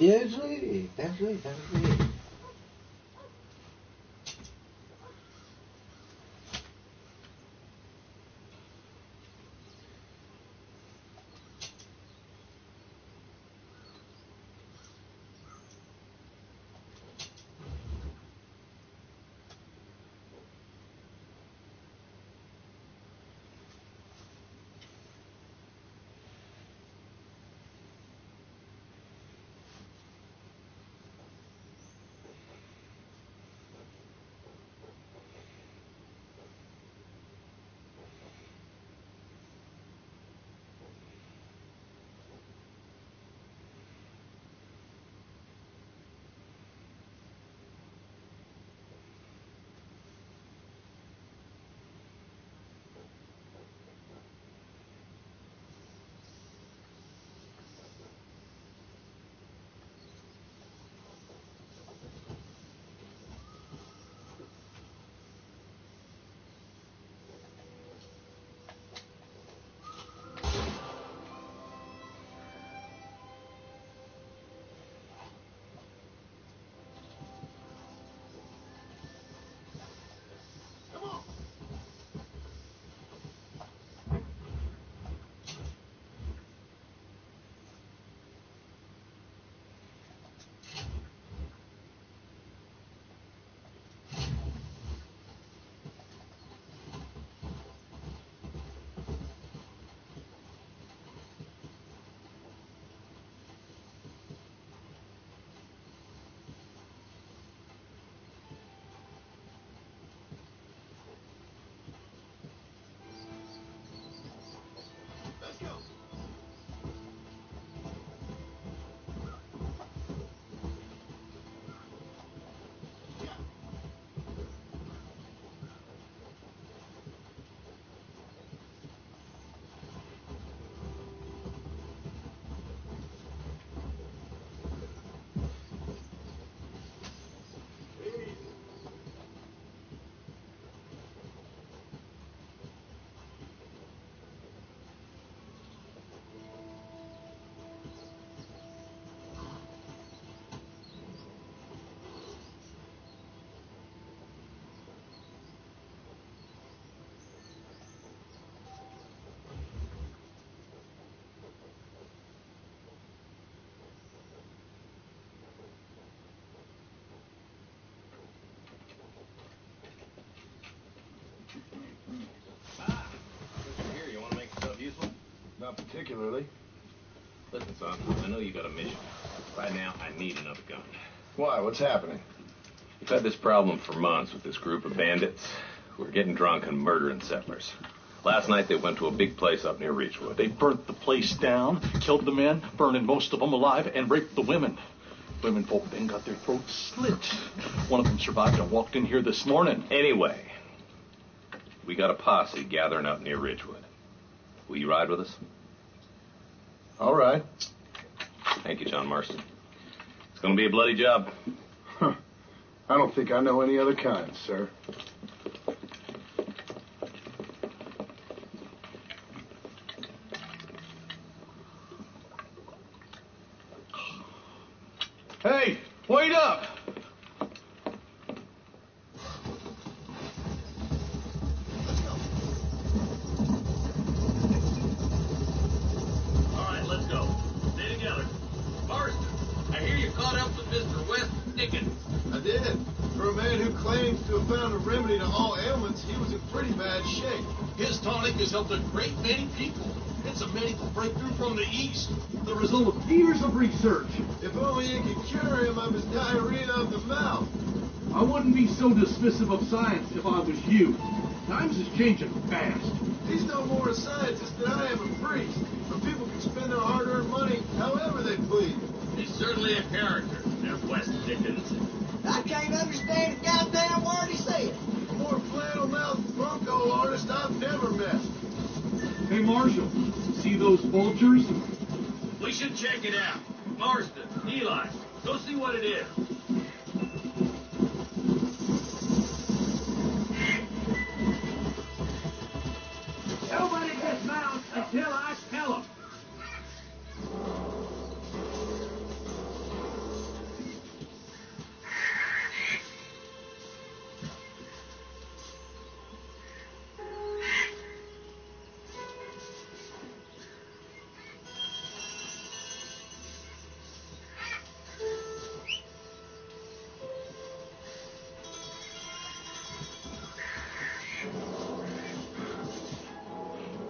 Bien joué, bien joué, bien joué. Not particularly. Listen, son, I know you got a mission. Right now, I need another gun. Why? What's happening? We've had this problem for months with this group of bandits who are getting drunk and murdering settlers. Last night, they went to a big place up near Reachwood. They burnt the place down, killed the men, burning most of them alive, and raped the women. Women folk then got their throats slit. One of them survived and walked in here this morning. Anyway, we got a posse gathering up near Ridgewood. Will you ride with us? All right. Thank you, John Marston. It's going to be a bloody job. Huh. I don't think I know any other kind, sir. Hey, wait up! All right, let's go. Stay together. Marston, I hear you caught up with Mr. West Dickens. I did. For a man who claims to have found a remedy to all ailments, he was in pretty bad shape. His tonic has helped a great many people. It's a medical breakthrough from the East, the result of years of research. If only it could cure him of his diarrhea of the mouth. I wouldn't be so dismissive of science if I was you. Times is changing fast. He's no more a scientist than I am a priest. But people can spend their hard-earned money however they please. He's certainly a character, that West Dickens. I can't understand a goddamn word he said. A more flannel-mouthed bunko artist I've never met. Hey, Marshal, see those vultures? We should check it out. Marston, Eli, go see what it is. Nobody dismount until I tell them.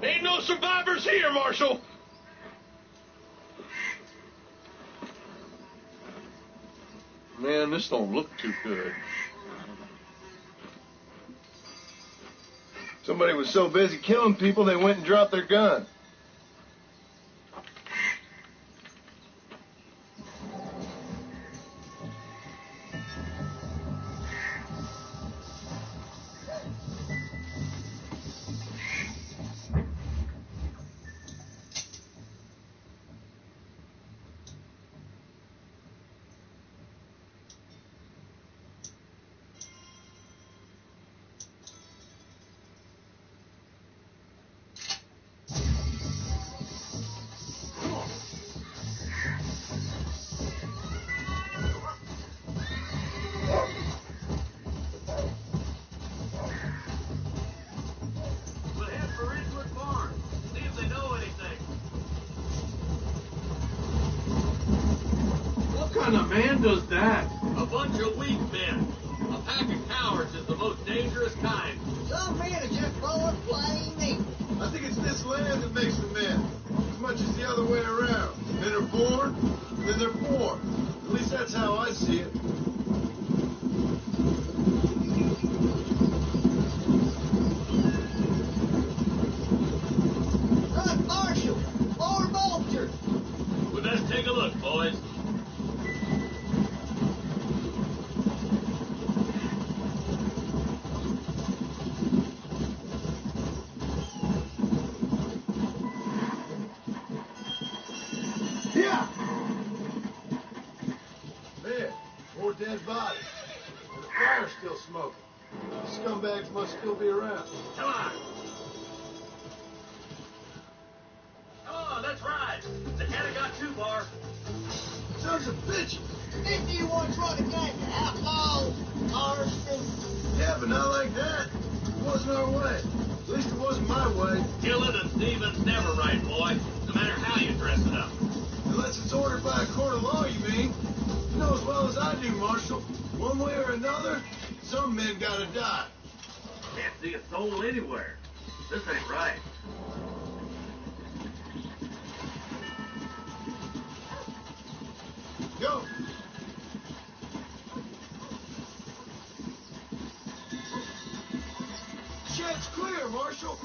Ain't no survivors here, Marshal! Man, this don't look too good. Somebody was so busy killing people, they went and dropped their gun. We'll head for Ridgewood Farm. See if they know anything. What kind of man does that? A bunch of weak men. A pack of cowards is the most dangerous kind. Some men are just born plain evil. I think it's this land that makes the men, as much as the other way around. Men are born, then they're born. At least that's how I see it. Look, Marshal, more vultures. We best take a look, boys. Yeah! There, more dead bodies. And the fire's still smoking. The scumbags must still be around. Come on. Come on, let's ride. The cat got too far. Sons of bitches! Didn't you once run against the outlaws, Marston? Yeah, but not like that. It wasn't our way. At least it wasn't my way. Killing and thieving's never right, boy. No matter how you dress it up. Unless it's ordered by a court of law, you mean? You know as well as I do, Marshal. One way or another, some men gotta die. Can't see a soul anywhere. This ain't right. Go! Shed's clear, Marshal!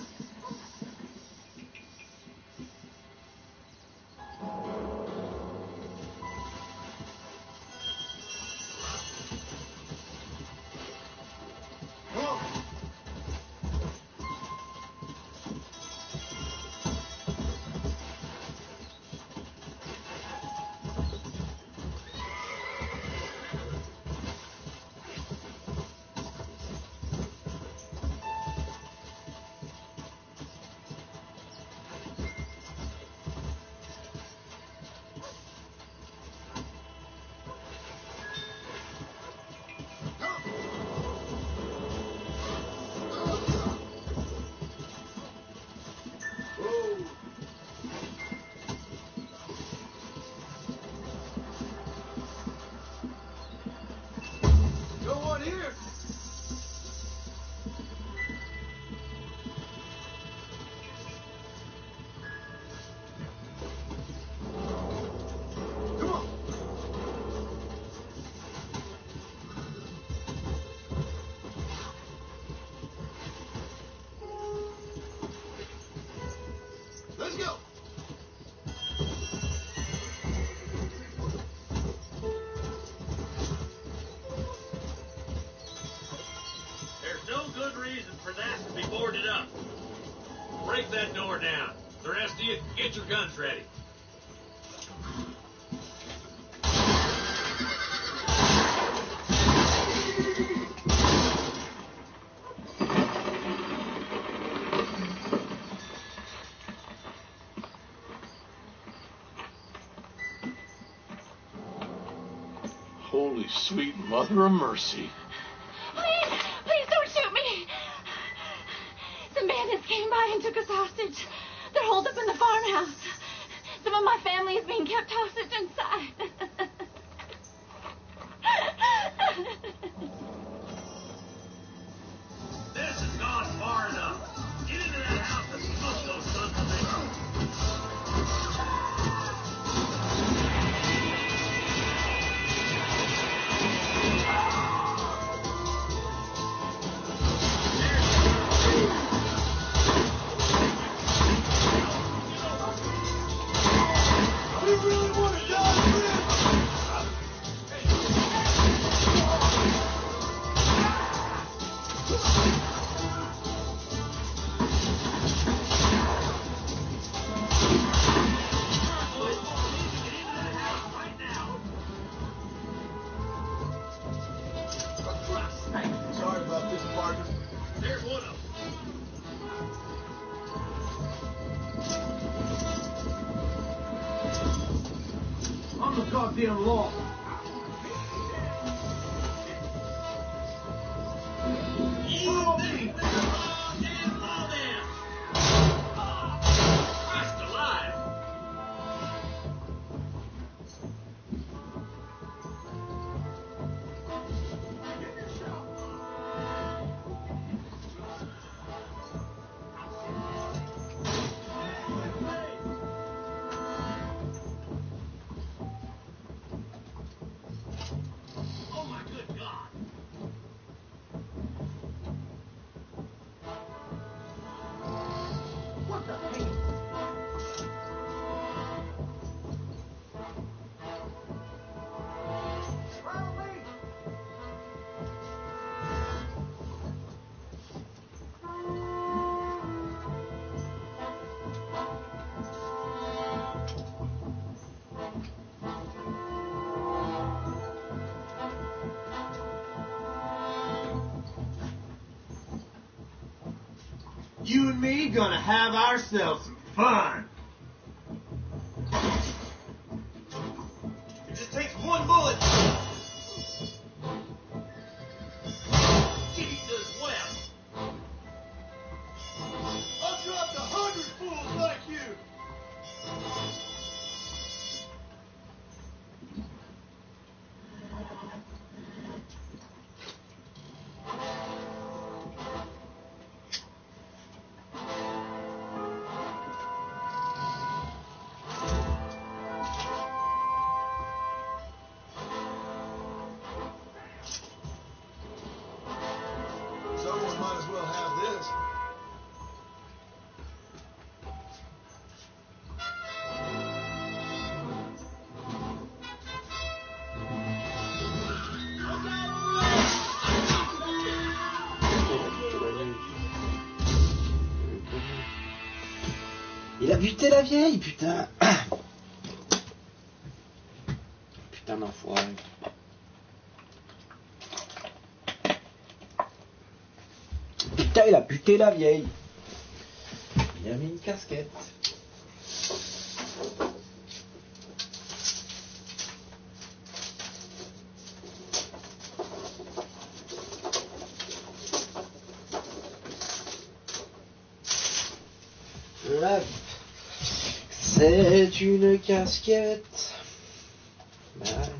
Come on! No one here! Come on! Let's go! There's no good reason for that to be boarded up. Break that door down. The rest of you, get your guns ready. Holy sweet mother of mercy. Please don't shoot me. Some bandits came by and took us hostage. They're holed up in the farmhouse. Some of my family is being kept hostage inside. This has gone far enough. Get into that house and smoke those sons of bitches. We really want to die, man! Sorry about this, partner. There's one of them. I'm the goddamn law. Easy. Damn law man. Christ alive. Oh my good God. What the heck? You and me gonna have ourselves some fun. It just takes one bullet. Jesus wept. I've dropped 100 fools like you! Il a buté la vieille, putain. Putain d'enfoiré. Putain, il a buté la vieille. Il a mis une casquette. Là, c'est une casquette. Bah ouais.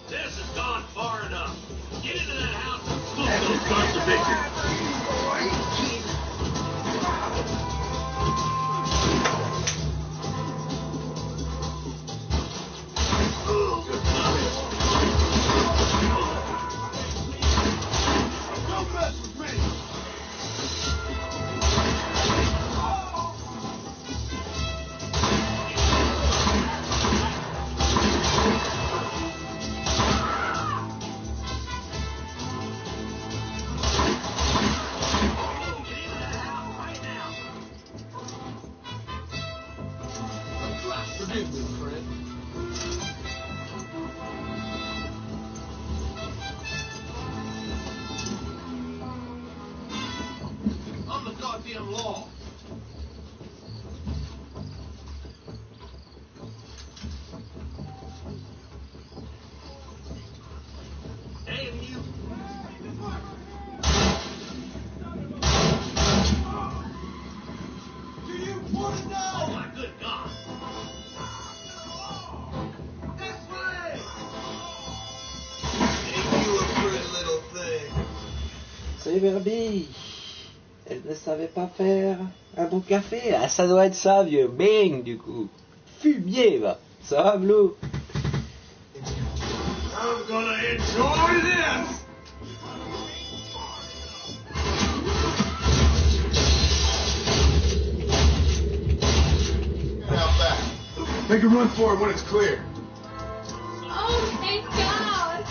This has gone far enough. Get into that house and smoke those sons of bitches. Don't mess with me! Forgive me, friend. I'm the goddamn law. Hey, and you. Do you want to know? Oh, my good God. This way! Ain't you a pretty little thing? C'est Verbi. Elle ne savait pas faire un bon café. Ah, ça doit être ça, vieux. Bing, du coup. Fumier, va. Ça va, Blue? I'm gonna enjoy this! Get out back. Make a run for it when it's clear. Oh, thank God.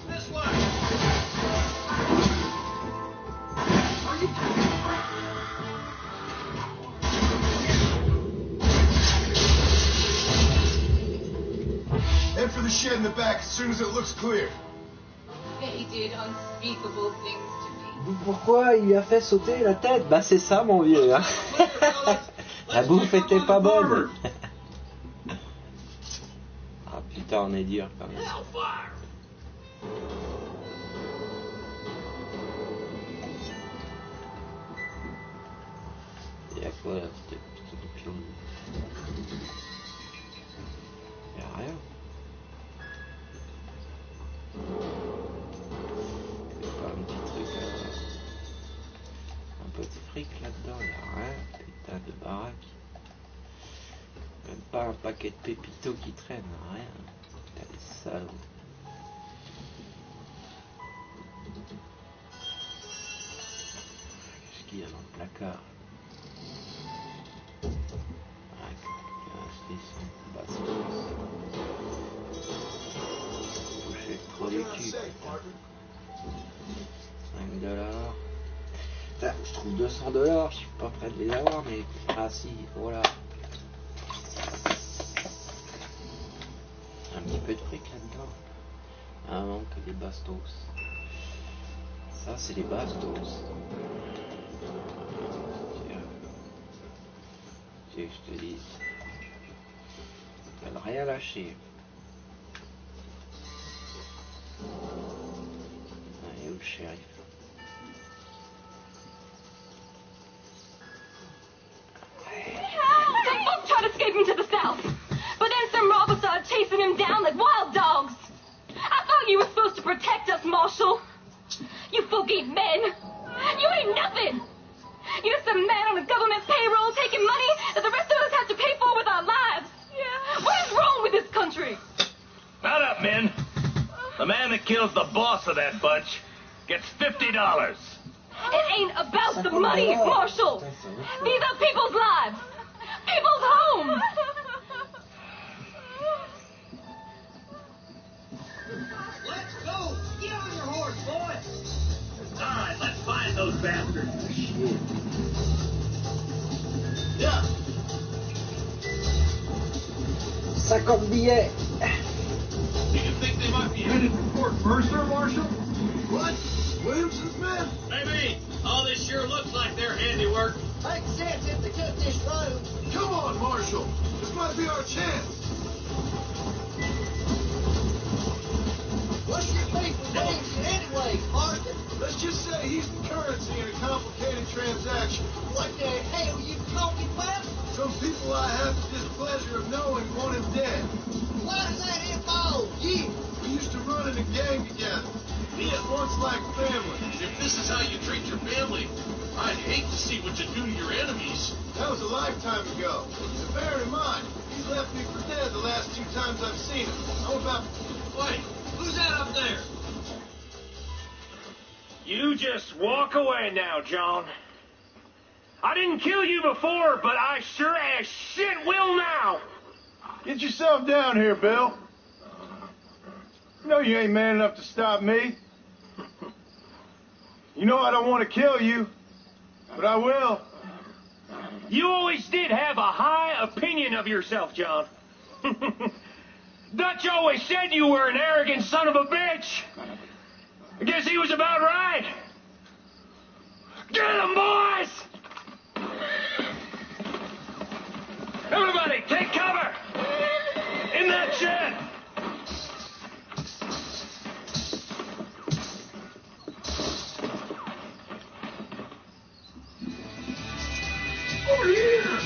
This way. Head for the shed in the back as soon as it looks clear. They did unspeakable things to me. Pourquoi il lui a fait sauter la tête? Bah, c'est ça, mon vieux. Hein. La bouffe était pas bonne. Ah, putain, on est dur quand même. Hellfire! Y'a quoi là, cette petite chose? Y'a rien. Y'a pas un petit truc là. Un petit fric là-dedans, y'a rien. Putain de baraque. Même pas un paquet de pépitos qui traîne, rien. Putain des salauds. Qu'est-ce qu'il y a dans le placard? Toucher trop les culs. 5$. Putain, je trouve $200, je suis pas prêt de les avoir, mais. Ah si, voilà. Un petit peu de fric là-dedans. Ah non, que des bastos. Ça, c'est les bastos. Tiens, je te dis. Elle n'a rien lâché. Et où le shérif? Some folks tried escaping to the south, but then some robbers started chasing him down like wild dogs. I thought you were supposed to protect us, Marshal. You folk ain't men. You ain't nothing. You're some man on a government payroll taking money that the rest of us have to pay for with our lives. Yeah. What is wrong with this country? Mount up, men. The man that kills the boss of that bunch gets $50. It ain't about the money, Marshal. These are people's lives. People's homes. 50 billets. Do you think they might be headed for Fort Mercer, Marshal? What? Williamson's men? Maybe. All this sure looks like their handiwork. Makes sense if they took this road. Come on, Marshal. This might be our chance. What's your beef with Williamson anyway, Martha? Let's just say he's the currency in a complicated transaction. What the hell you talking about? Some people I have the displeasure of knowing want him dead. Why does that involve you? We used to run in a gang together. Me at once like family. If this is how you treat your family, I'd hate to see what you do to your enemies. That was a lifetime ago. And bear in mind, he's left me for dead the last 2 times I've seen him. I'm about... Wait, who's that up there? You just walk away now, John. I didn't kill you before, but I sure as shit will now. Get yourself down here, Bill. You know you ain't man enough to stop me. You know I don't want to kill you, but I will. You always did have a high opinion of yourself, John. Dutch always said you were an arrogant son of a bitch. I guess he was about right. Get him, boys! Everybody, take cover! In that shed! Over here!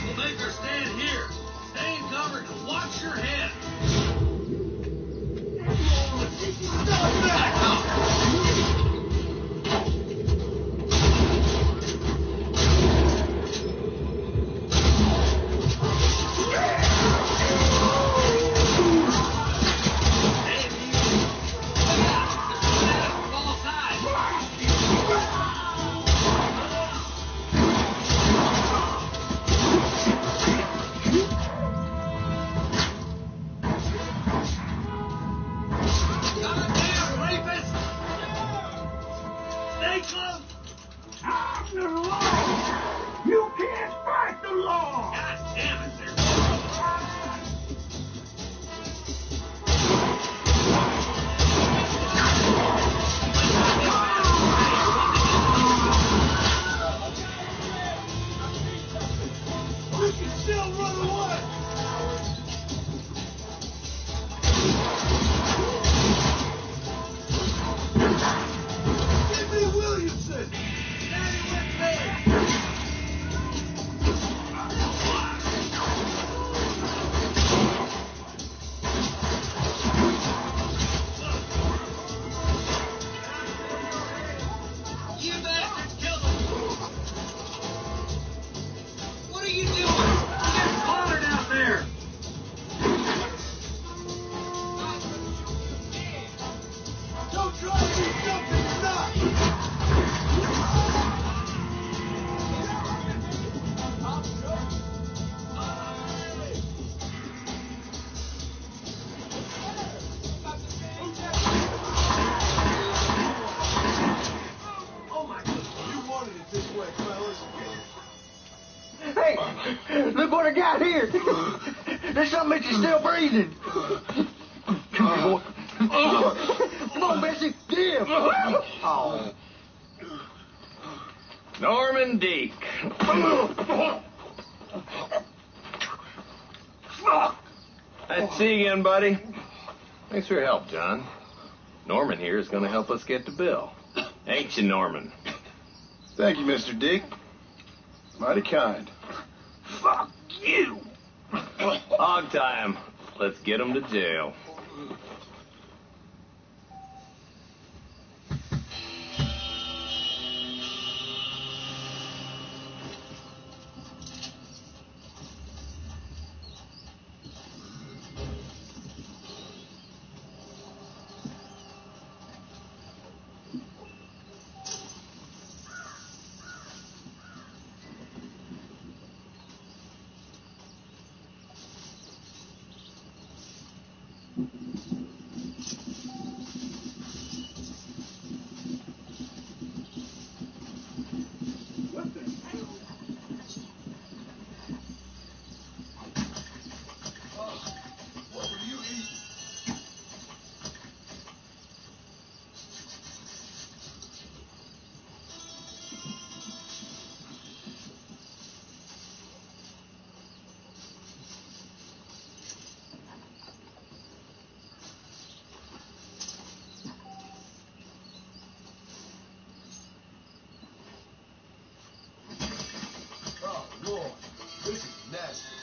We'll make her stand here. Stay in cover and watch your head. Back up! You can't fight the law! God damn it, there. We can still run away! Give me Williamson! You bastards killed him. What are you doing? You get slaughtered out there. Don't try to do something you're not! Oh my goodness. You wanted it this way, fellas. Hey, look what I got here. There's something that you're still breathing. Come on, Bessie, give. Oh. Norman Deek. Nice to see you again, buddy. Thanks for your help, John. Norman here is going to help us get to Bill. Ain't you, Norman? Thank you, Mr. Dick. Mighty kind. Fuck you! Hog time. Let's get him to jail. Nasty.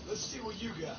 Let's see what you got.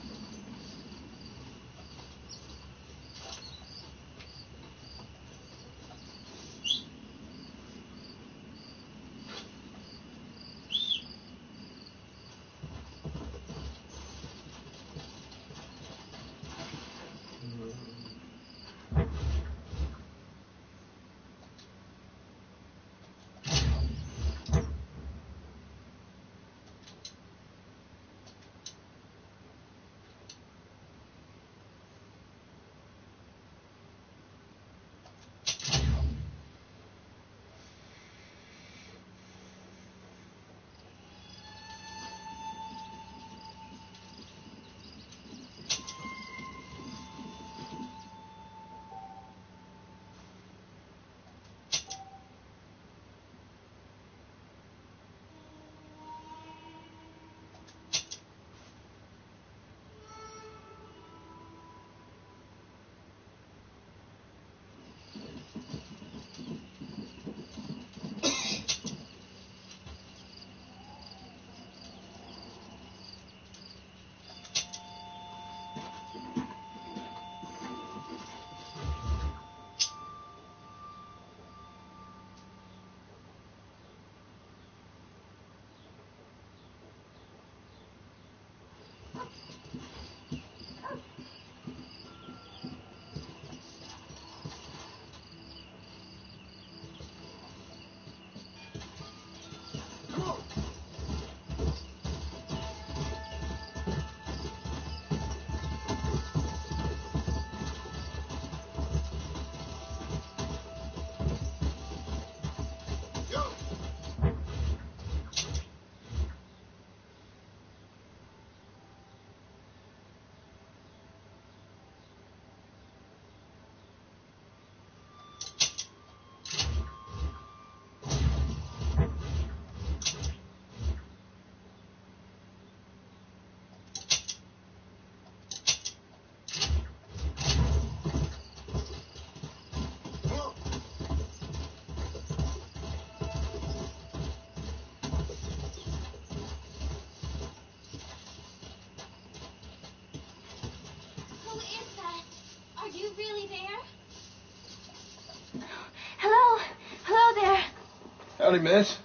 Howdy, miss.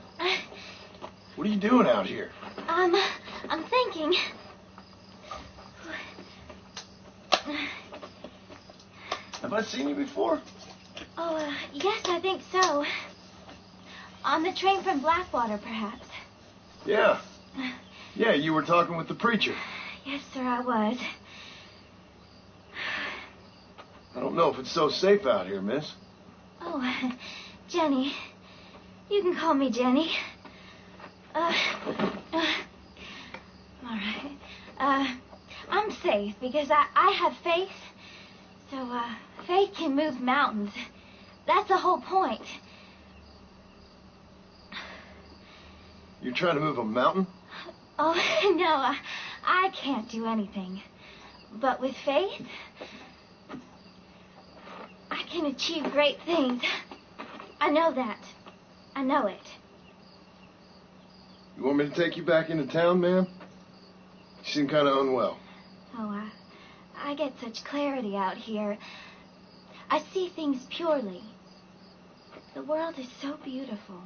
What are you doing out here? I'm thinking. Have I seen you before? Oh, yes, I think so. On the train from Blackwater, perhaps. Yeah. Yeah, you were talking with the preacher. Yes, sir, I was. I don't know if it's so safe out here, miss. Oh, Jenny. You can call me Jenny. All right. I'm safe because I have faith. So, faith can move mountains. That's the whole point. You're trying to move a mountain? Oh, no, I can't do anything. But with faith, I can achieve great things. I know that. I know it. You want me to take you back into town, ma'am? You seem kind of unwell. Oh, I get such clarity out here. I see things purely. The world is so beautiful.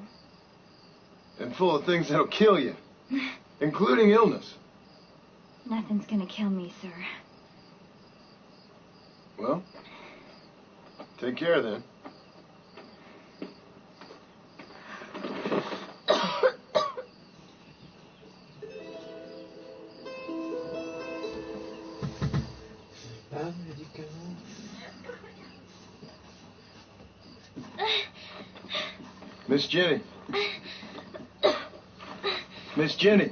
And full of things that'll kill you, including illness. Nothing's gonna kill me, sir. Well, take care then. Pas de médicaments. Miss Jenny. Miss Jenny.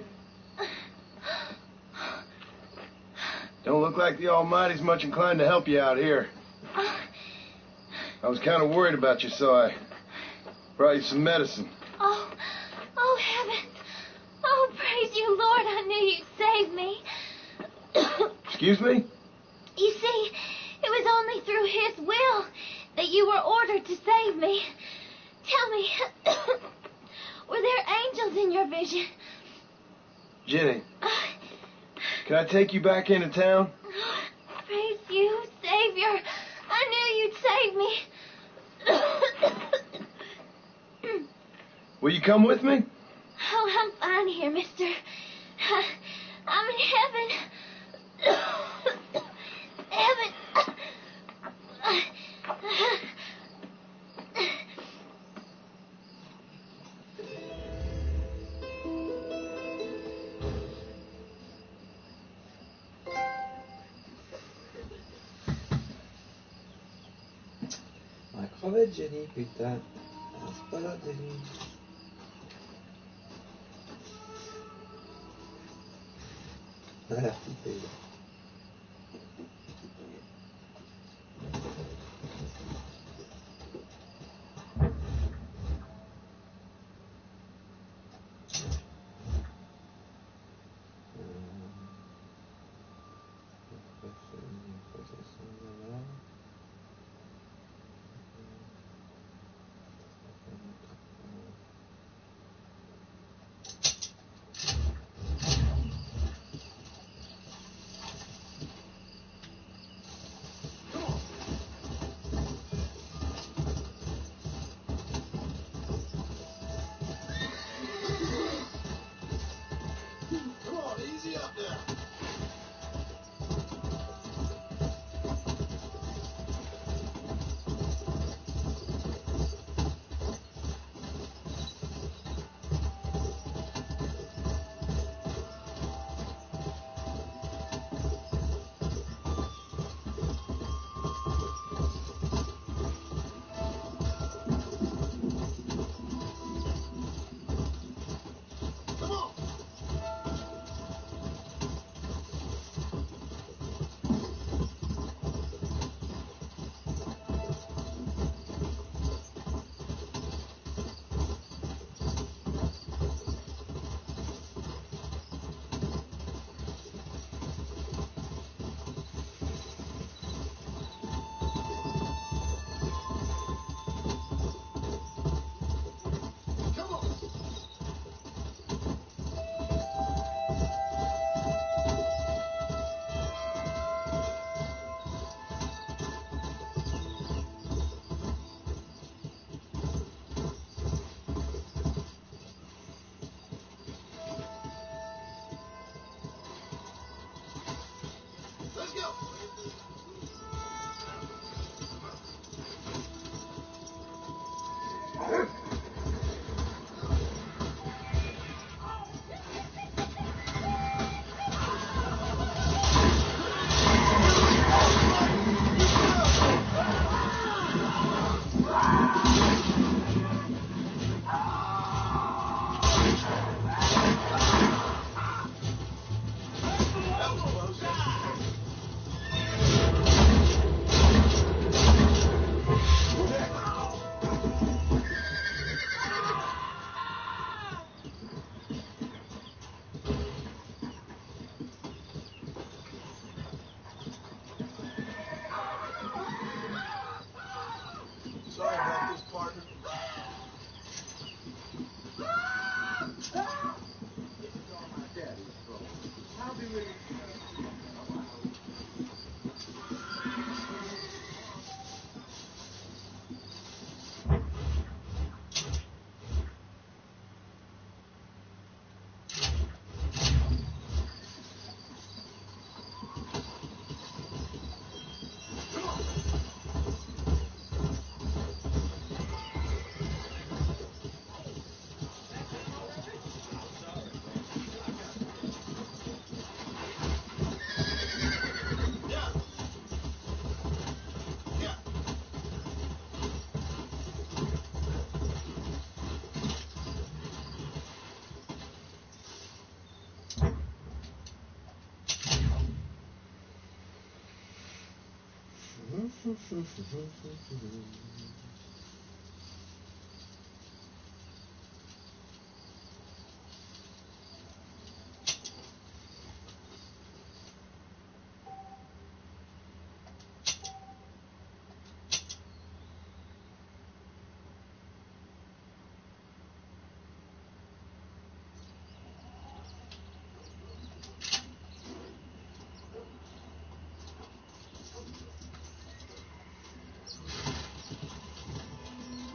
Don't look like the Almighty's much inclined to help you out here. I was kind of worried about you, so I brought you some medicine. Oh, heavens. Oh, praise you, Lord. I knew you'd save me. Excuse me? You see, it was only through His will that you were ordered to save me. Tell me, were there angels in your vision? Jenny, can I take you back into town? Praise you, Savior. I knew you'd save me. Will you come with me? Oh, I'm fine here, mister. I'm in heaven. Heaven. On va crever Jenny, putain. C'est pas là, Jenny. Elle a l'air flippée, là.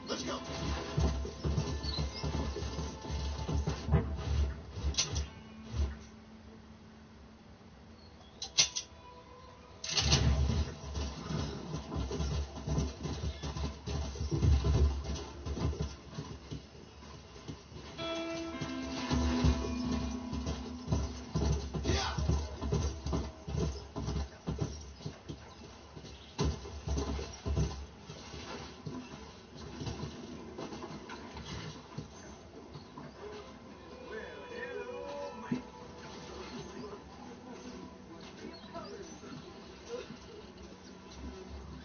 Let's go.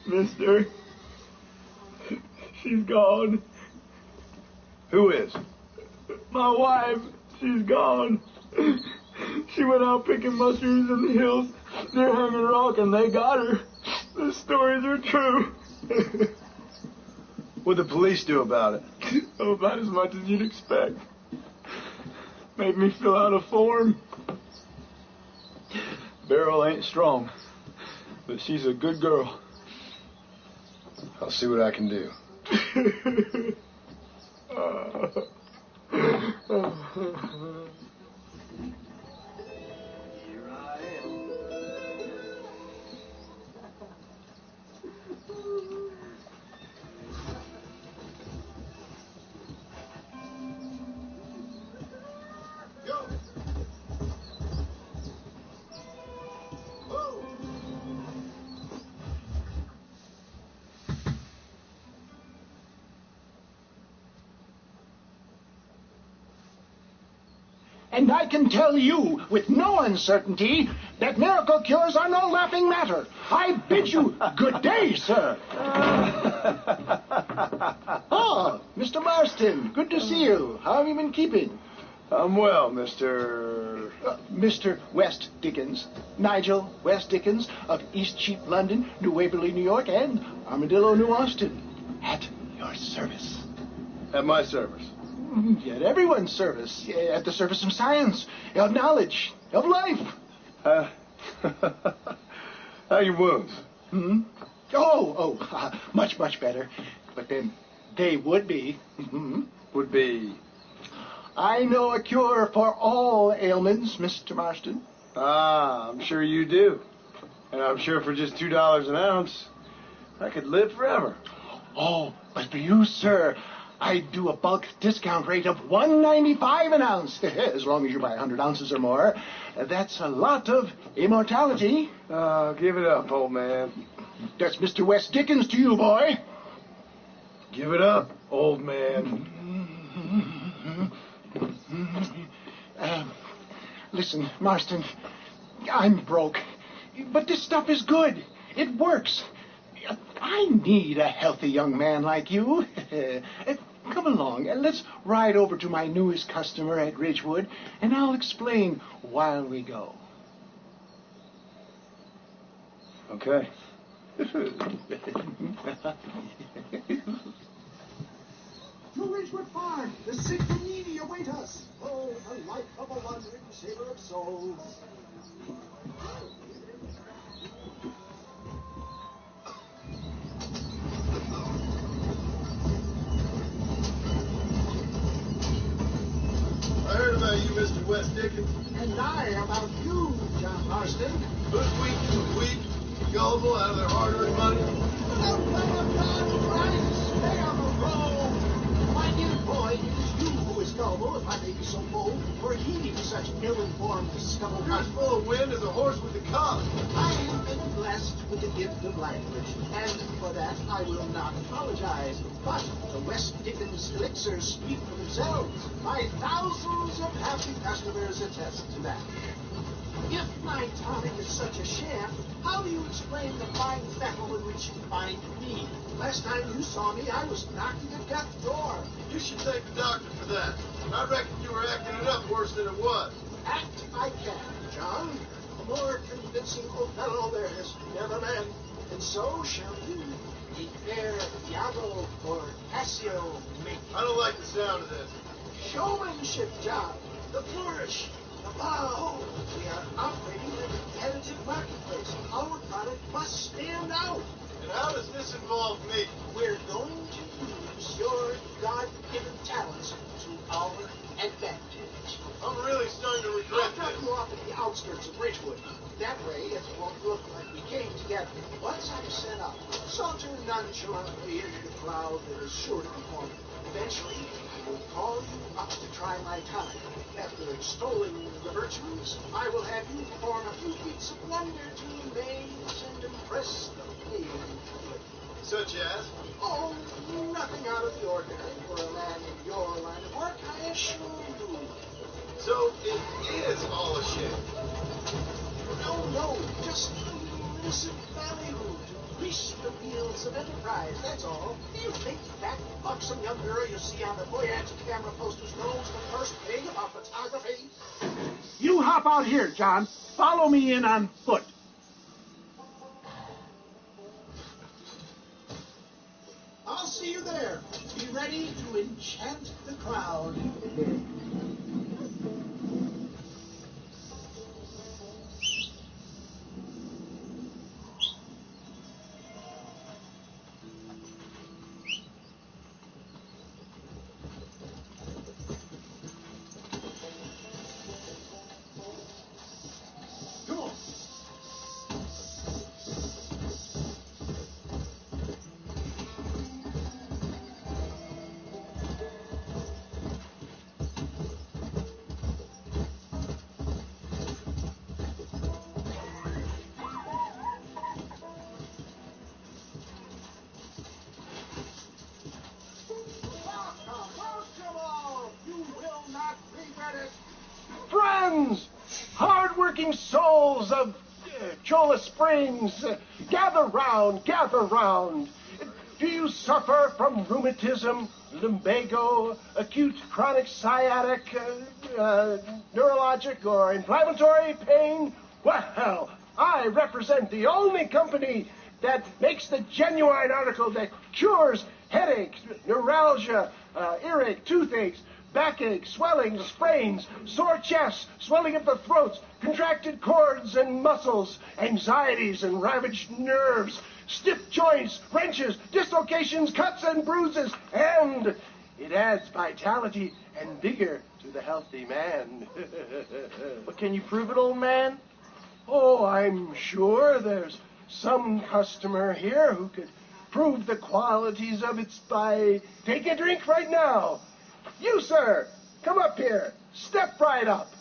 Mister, she's gone. Who is? My wife, she's gone. She went out picking mushrooms in the hills near Hanging Rock, and they got her. The stories are true. What'd the police do about it? Oh, about as much as you'd expect. Made me fill out a form. Beryl ain't strong, but she's a good girl. I'll see what I can do. And I can tell you with no uncertainty that miracle cures are no laughing matter. I bid you good day, sir. Oh, Mr. Marston, good to see you. How have you been keeping? I'm well, Mr. Mr. West Dickens, Nigel West Dickens of Eastcheap, London, New Waverly, New York, and Armadillo, New Austin. At your service. At my service. At everyone's service. At the service of science, of knowledge, of life. How are your wounds? Much, much better. But then they would be. Would be. I know a cure for all ailments, Mr. Marston. Ah, I'm sure you do. And I'm sure for just $2 an ounce, I could live forever. Oh, but for you, sir, I'd do a bulk discount rate of $1.95 an ounce, as long as you buy 100 ounces or more. That's a lot of immortality. Give it up, old man. That's Mr. West Dickens to you, boy. Give it up, old man. Listen, Marston, I'm broke, but this stuff is good. It works. I need a healthy young man like you. Come along, and let's ride over to my newest customer at Ridgewood, and I'll explain while we go. Okay. To Ridgewood Farm, the sick and needy await us. Oh, the life of a wandering sailor of souls. I heard about you, Mr. West Dickens. And I about you, John Marston. Who's weak, gullible, out of their hard-earned money? The love of God trying to spare the road. My dear boy, it is you who is gullible, if I may be so bold, for heeding such ill-informed scuffle. You're as full of wind as a horse with a cub. I have been blessed with the gift of language, and for that I will not apologize. But the West Dickens elixirs speak for themselves. My thousands of happy customers attest to that. If my tonic is such a sham, how do you explain the fine fettle in which you find me? Last time you saw me, I was knocking at death's door. You should take the doctor for that. I reckon you were acting it up worse than it was. Act I can, John. A more convincing Othello there has never been. And so shall you. The fair Iago or Cassio make. I don't like the sound of this. Showmanship, John. The flourish. The bow. We are operating in a competitive marketplace. Our product must stand out. And how does this involve me? We're going to use your God-given talents to our advantage. I'm really starting to regret I'll drop this. you off at the outskirts of Ridgewood. That way, it won't look like we came together. Once I'm set up, saunter nonchalantly into the crowd that is sure to be forming. Eventually, I will call you up to try my time. After extolling the virtues, I will have you perform a few feats of wonder to amaze and impress the paying public. Such as? Oh, nothing out of the ordinary for a man in your line of work, I assure you. So it is all a sham. No, just a innocent ballyhoo to grease the wheels of enterprise, that's all. Do you think that buxom young girl you see on the voyage camera posters knows the first thing about photography? You hop out here, John. Follow me in on foot. I'll see you there. Be ready to enchant the crowd. Friends, hard-working souls of Cholla Springs, gather round, gather round. Do you suffer from rheumatism, lumbago, acute chronic sciatic, neurologic, or inflammatory pain? Well, I represent the only company that makes the genuine article that cures headaches, neuralgia, earache, toothaches, backache, swelling, sprains, sore chests, swelling of the throats, contracted cords and muscles, anxieties and ravaged nerves, stiff joints, wrenches, dislocations, cuts and bruises, and it adds vitality and vigor to the healthy man. But can you prove it, old man? Oh, I'm sure there's some customer here who could prove the qualities of it by taking a drink right now. You, sir, come up here. Step right up.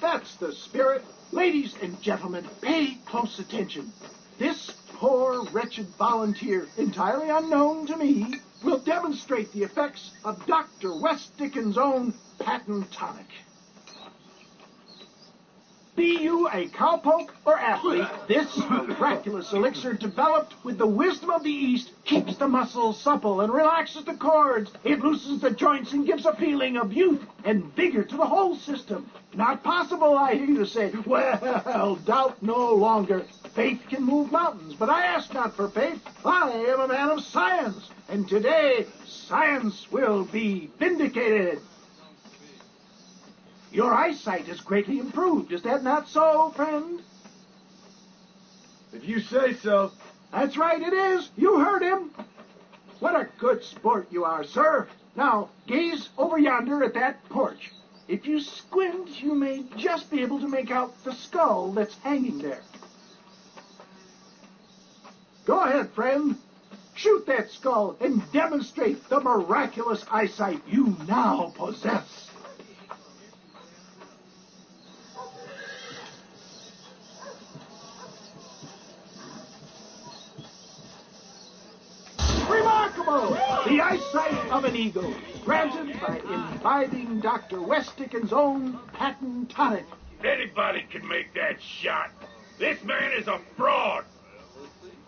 That's the spirit. Ladies and gentlemen, pay close attention. This poor, wretched volunteer, entirely unknown to me, will demonstrate the effects of Dr. West Dickens' own patent tonic. Be you a cowpoke or athlete, this miraculous elixir developed with the wisdom of the East keeps the muscles supple and relaxes the cords. It loosens the joints and gives a feeling of youth and vigor to the whole system. Not possible, I hear you say. Well, doubt no longer. Faith can move mountains, but I ask not for faith. I am a man of science, and today science will be vindicated. Your eyesight is greatly improved. Is that not so, friend? If you say so. That's right, it is. You heard him. What a good sport you are, sir. Now, gaze over yonder at that porch. If you squint, you may just be able to make out the skull that's hanging there. Go ahead, friend. Shoot that skull and demonstrate the miraculous eyesight you now possess. Remarkable! The eyesight of an eagle. granted by imbibing Dr. Westicken's own patent tonic. Anybody can make that shot. This man is a fraud.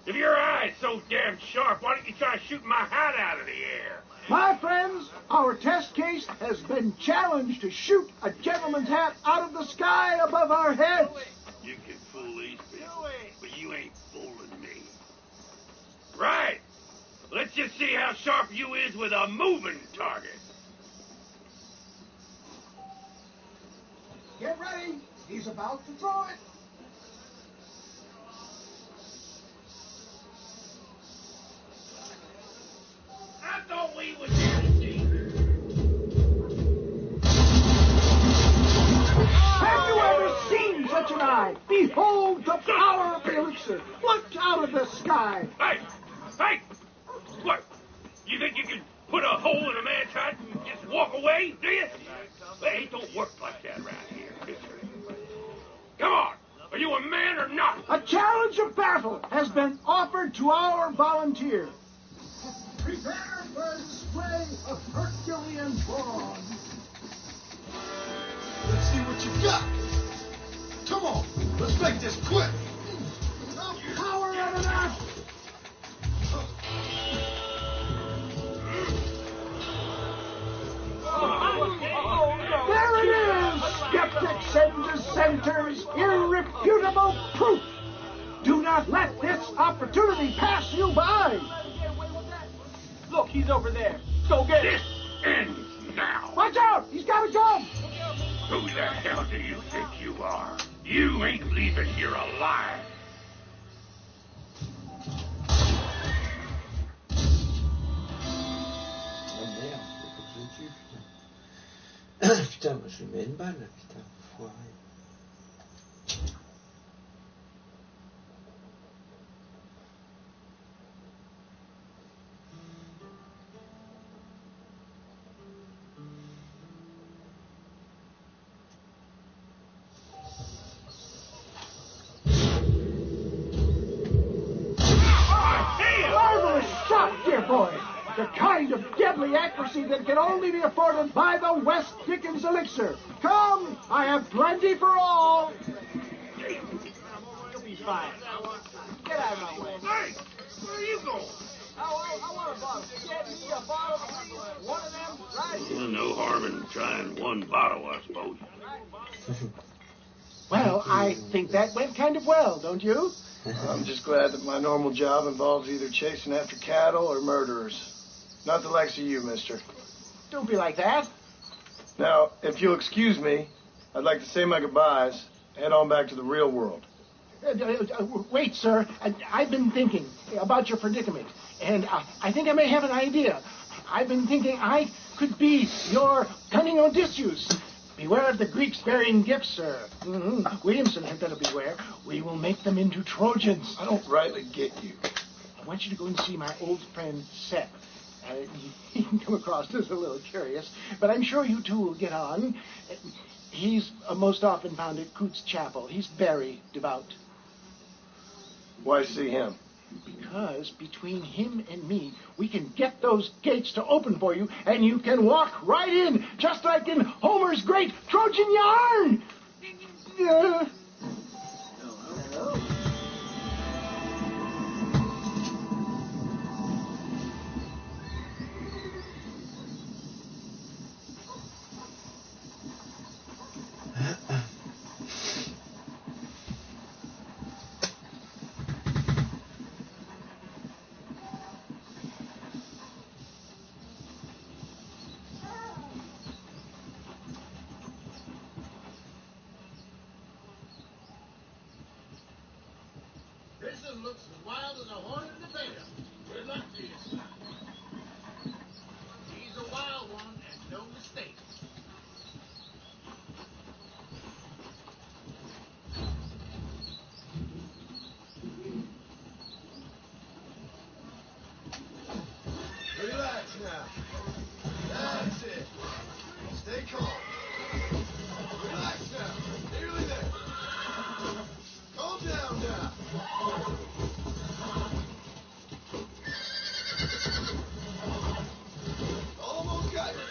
If your eye's so damn sharp, why don't you try shooting my hat out of the air? My friends, our test case has been challenged to shoot a gentleman's hat out of the sky above our heads. You can fool these people, but you ain't fooling me. Right. Let's just see how sharp you is with a moving target. Get ready. He's about to throw it. I thought we was here to see. Have you ever seen such an eye? Behold the power of the elixir. Look out of the sky. Hey! Hey! What? You think you can put a hole in a man's hat and just walk away, do you? Hey, it don't work like that around here, mister. Come on! Are you a man or not? A challenge of battle has been offered to our volunteer. Prepare for a display of Herculean brawn. Let's see what you got. Come on, let's make this quick. The power of an axe. There it is, skeptics and dissenters, irrefutable proof. Do not let this opportunity pass you by. Look, he's over there. Go get This him. ends now. Watch out, he's got a gun. Who the hell do you think you are? You ain't leaving here alive. Oh merde, faut que je le tue, putain. Putain, moi je lui mets une balle, là, putain, foiré. Marvelous shot, dear boy. The kind of deadly accuracy that can only be afforded by the West Dickens elixir. Come, I have plenty for all. You'll be fine. Get out of my way. Hey, where are you going? I want a bottle. Get me a bottle. One of them, right? Well, no harm in trying one bottle, I suppose. Well, I think that went kind of well, don't you? I'm just glad that my normal job involves either chasing after cattle or murderers. Not the likes of you, mister. Don't be like that. Now, if you'll excuse me, I'd like to say my goodbyes, head on back to the real world. Wait, sir. I've been thinking about your predicament, and I think I may have an idea. I've been thinking I could be your cunning Odysseus. Beware of the Greeks bearing gifts, sir. Mm-hmm. Williamson had better beware. We will make them into Trojans. I don't rightly get you. I want you to go and see my old friend Seth. He can come across as a little curious, but I'm sure you two will get on. He's most often found at Coots Chapel. He's very devout. Why see him? Because between him and me, we can get those gates to open for you, and you can walk right in, just like in Homer's great Trojan yarn. This looks as wild as a hornet in the beta. Good luck to you. He's a wild one, and no mistake. Relax now. That's it. Stay calm. Relax now. Nearly there. Calm down now. Almost got it.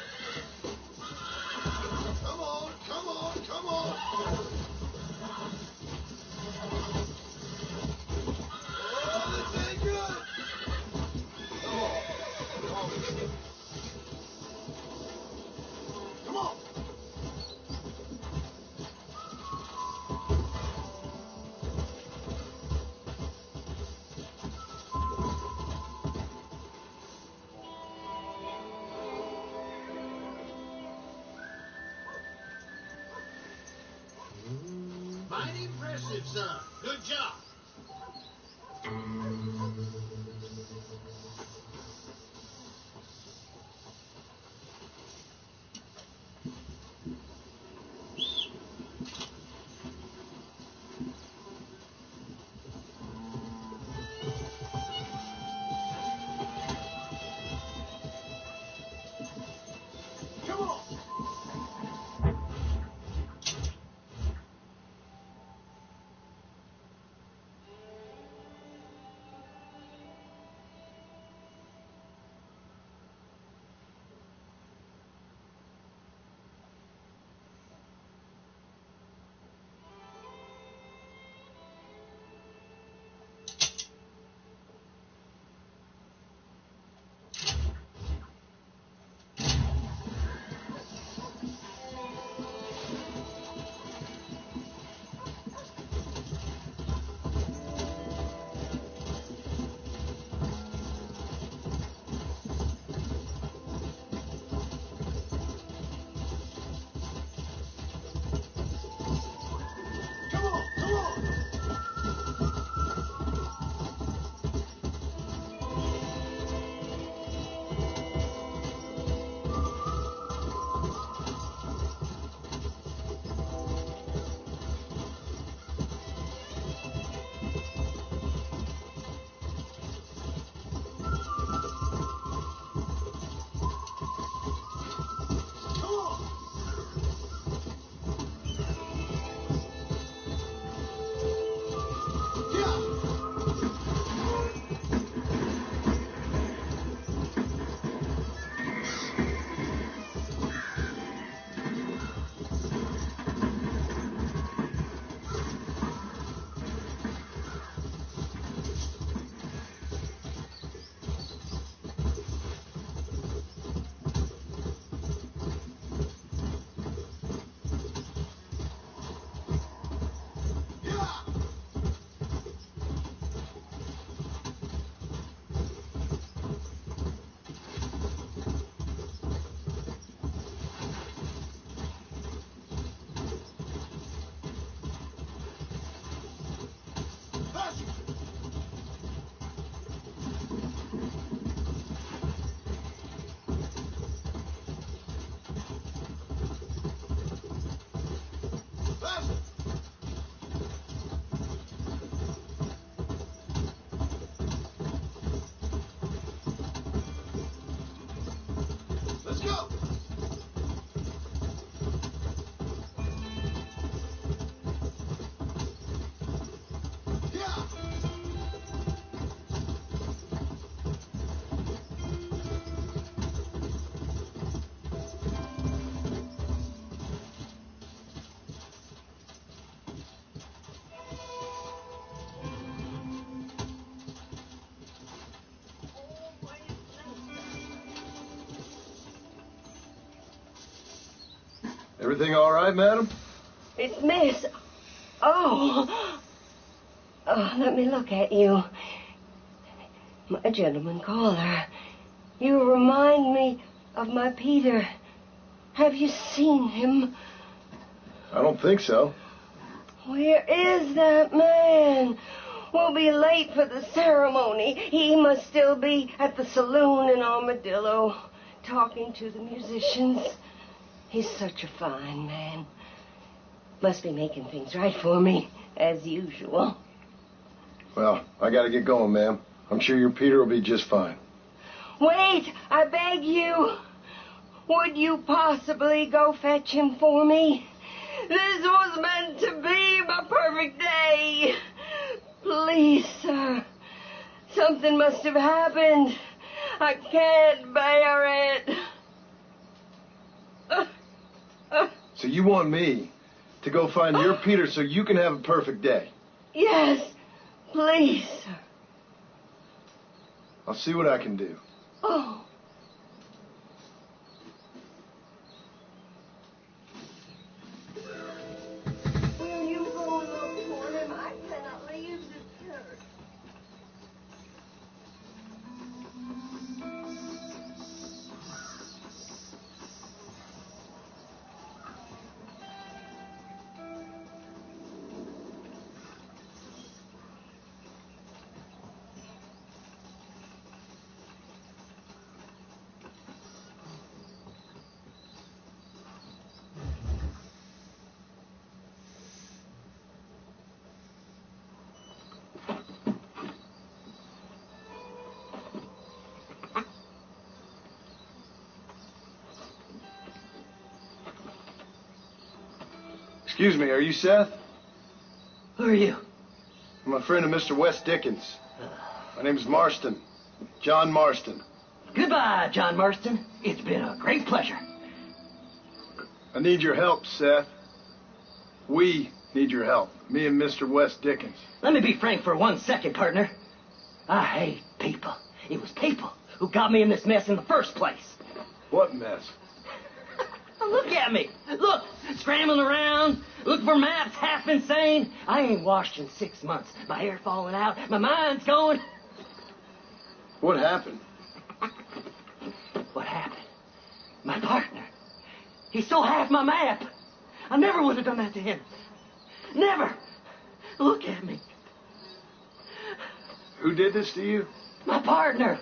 arrested, son. Good job. Come on. Come on, come on. Come on. Yeah. Yeah. Faster. Faster. Let's go. Yeah. Everything all right, madam? It's Miss. Oh. Oh, let me look at you. My gentleman caller. You remind me of my Peter. Have you seen him? I don't think so. Where is that man? We'll be late for the ceremony. He must still be at the saloon in Armadillo, talking to the musicians. He's such a fine man. Must be making things right for me, as usual. Well, I gotta get going, ma'am. I'm sure your Peter will be just fine. Wait, I beg you. Would you possibly go fetch him for me? This was meant to be my perfect day. Please, sir. Something must have happened. I can't bear it. So you want me to go find your Peter so you can have a perfect day? Yes, please, sir. I'll see what I can do. Oh. Will you go look for him? I cannot leave this church. Excuse me, are you Seth? Who are you? I'm a friend of Mr. West Dickens. My name is Marston. John Marston. Goodbye, John Marston. It's been a great pleasure. I need your help, Seth. We need your help. Me and Mr. West Dickens. Let me be frank for 1 second, partner. I hate people. It was people who got me in this mess in the first place. What mess? Look at me. Look, scrambling around, looking for maps, half insane. I ain't washed in 6 months. My hair falling out. My mind's going. What happened? What happened? My partner. He stole half my map. I never would have done that to him. Never. Look at me. Who did this to you? My partner.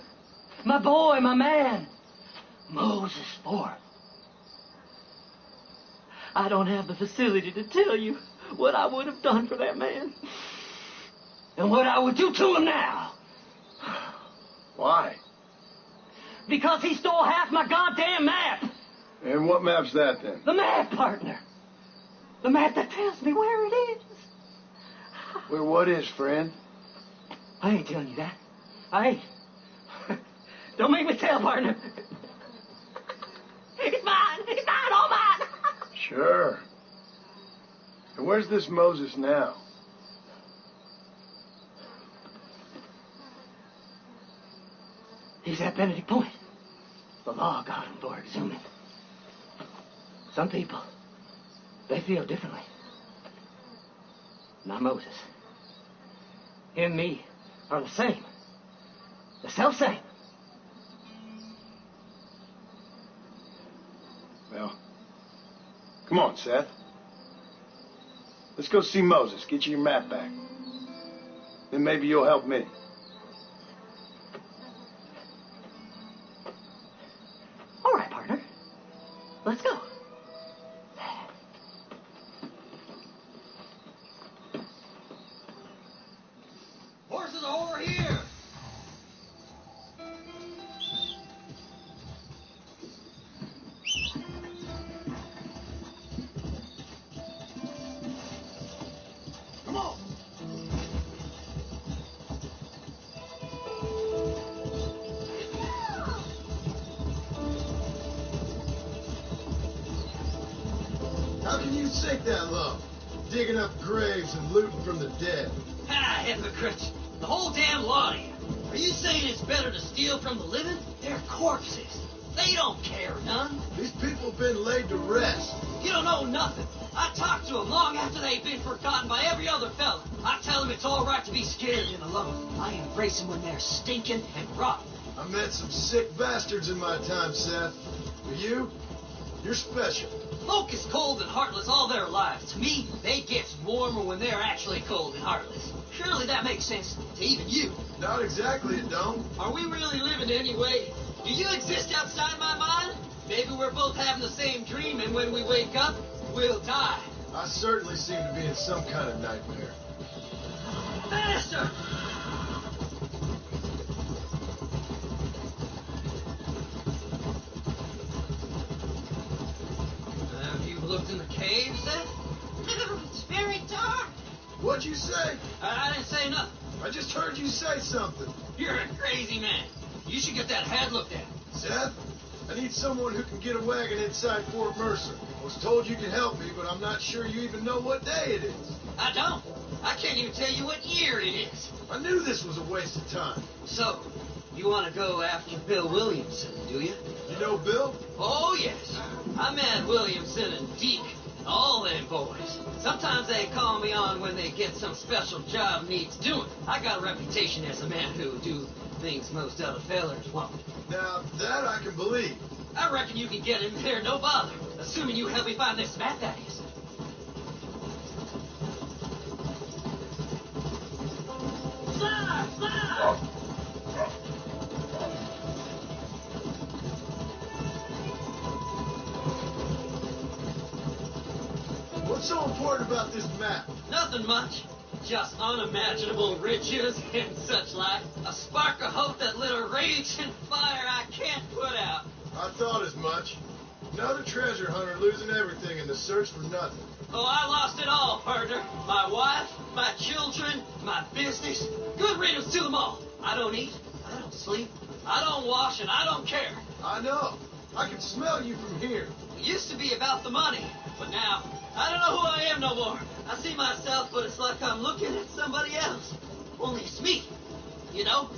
My boy, my man. Moses Ford. I don't have the facility to tell you what I would have done for that man. And what I would do to him now. Why? Because he stole half my goddamn map. And what map's that, then? The map, partner. The map that tells me where it is. Where what is, friend? I ain't telling you that. I ain't. Don't make me tell, partner. It's mine. It's mine, all mine. Sure. And where's this Moses now? He's at Benedict Point. The law got him for exhuming. Some people, they feel differently. Not Moses. Him and me are the same. The self-same. Well, come on, Seth. Let's go see Moses. Get you your map back. Then maybe you'll help me. All right, partner. Let's go. Horses are over here. Come on. How can you sink that low? Digging up graves and looting from the dead. Ah, hypocrites. The whole damn lot of you. Are you saying it's better to steal from the living? They're corpses. They don't care none. These people have been laid to rest. You don't know nothing. I talked to them long after they've been forgotten by every other fella. I tell them it's all right to be scared and alone. I embrace them when they're stinking and rotten. I met some sick bastards in my time, Seth. But you're special. Folk is cold and heartless all their lives. To me, they get warmer when they're actually cold and heartless. Surely that makes sense to even you. Not exactly, it don't. Are we really living anyway? Do you exist outside my mind? Maybe we're both having the same dream, and when we wake up, we'll die. I certainly seem to be in some kind of nightmare. Master! Have you looked in the caves, then? It's very dark. What'd you say? I didn't say nothing. I just heard you say something. You're a crazy man. You should get that hat looked at. Seth, I need someone who can get a wagon inside Fort Mercer. I was told you could help me, but I'm not sure you even know what day it is. I don't. I can't even tell you what year it is. I knew this was a waste of time. So, you want to go after Bill Williamson, do you? You know Bill? Oh, yes. I met Williamson and Deke and all them boys. Sometimes they call me on when they get some special job needs doing. I got a reputation as a man who do things most other fellers won't. Now, that I can believe. I reckon you can get in there, no bother. Assuming you help me find this map, that is. Slide! Slide! What's so important about this map? Nothing much. Just unimaginable riches and such like. A spark of hope that lit a raging fire I can't put out. I thought as much. Another treasure hunter losing everything in the search for nothing. Oh, I lost it all, partner. My wife, my children, my business. Good riddance to them all. I don't eat, I don't sleep, I don't wash, and I don't care. I know. I can smell you from here. It used to be about the money, but now, I don't know who I am no more. I see myself, but it's like I'm looking at somebody else. Only it's me, you know?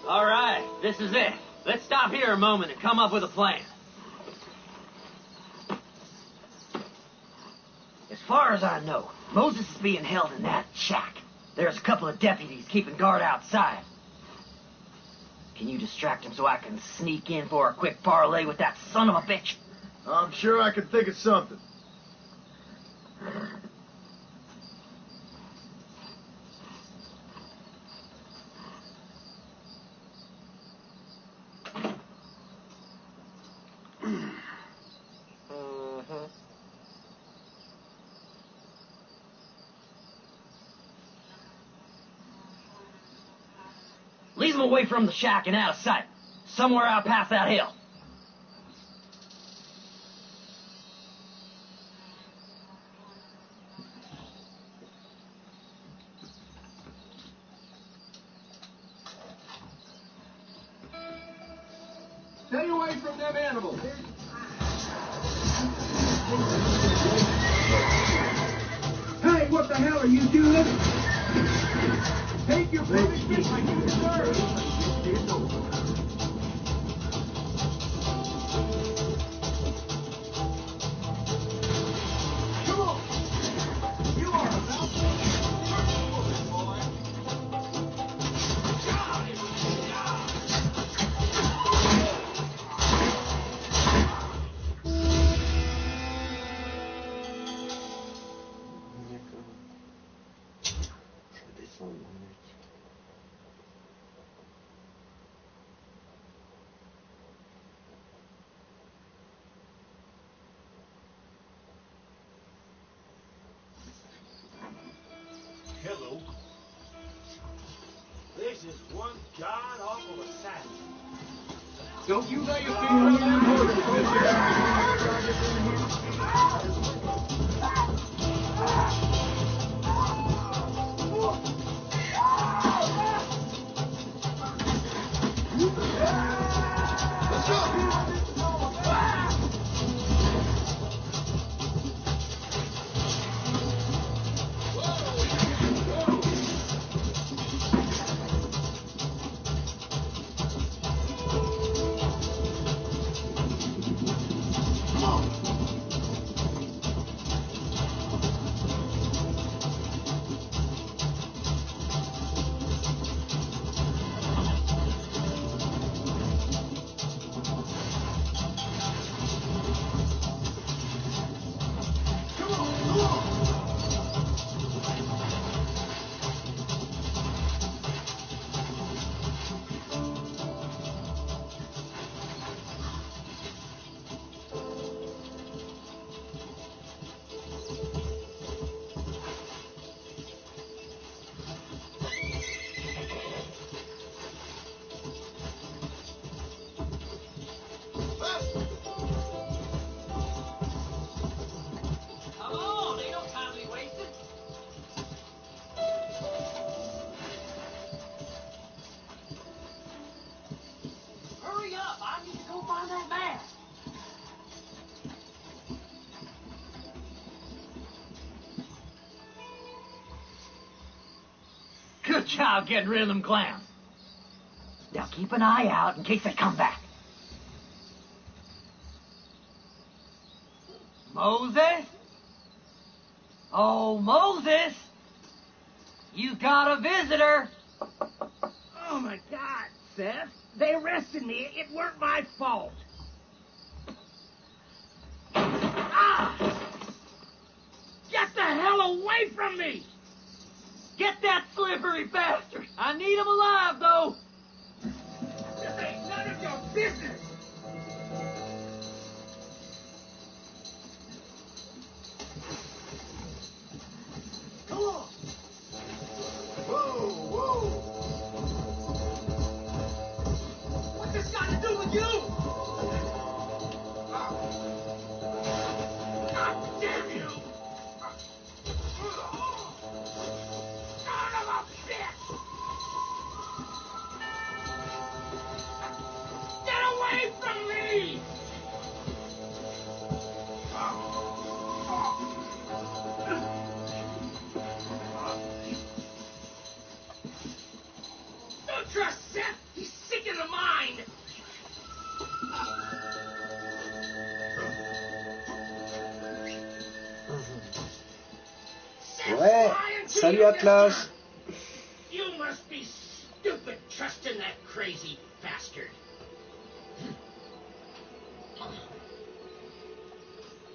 All right, this is it. Let's stop here a moment and come up with a plan. As far as I know, Moses is being held in that shack. There's a couple of deputies keeping guard outside. Can you distract him so I can sneak in for a quick parlay with that son of a bitch? I'm sure I could think of something. Leave him away from the shack and out of sight. Somewhere out past that hill. Stay away from them animals. Hey, what the hell are you doing? Take your punishment like you deserve. Come on. You are about Hello. This is one god-awful assassin. Don't you lay your finger on that Let's go! Come on, ain't no time to be wasted. Hurry up, I need to go find that man. Good job getting rid of them clowns. Now keep an eye out in case they come back. Moses? Oh, Moses! You got a visitor. Oh, my God, Seth. They arrested me. It weren't my fault. Ah! Get the hell away from me! Get that slippery bastard! I need him alive, though! This ain't none of your business! Come on! Whoa, whoa! Ouais, salut Atlas. You must be stupid trusting that crazy bastard.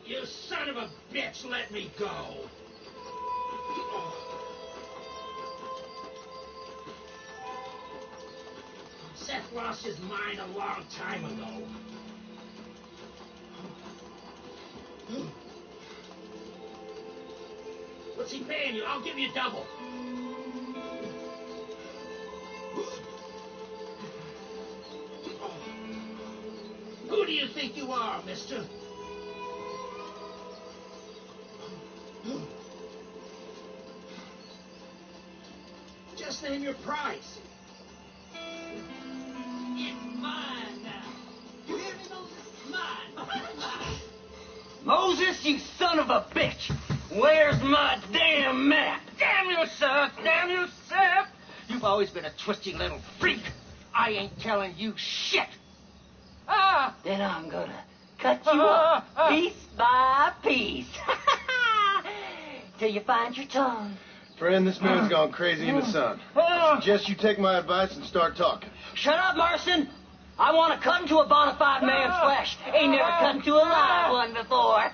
You son of a bitch, let me go. Seth lost his mind a long time ago. What's he paying you? I'll give you double. Who do you think you are, mister? Just name your price. It's mine now. You hear me, Moses? Mine. Moses, you son of a bitch! Where's my damn map? Damn you, Seth! Damn you, Seth! You've always been a twisty little freak. I ain't telling you shit. Then I'm gonna cut you up piece by piece. Till you find your tongue. Friend, this man's gone crazy in the sun. I suggest you take my advice and start talking. Shut up, Marston! I want to cut into a bona fide man's flesh. Ain't never cut into a live one before.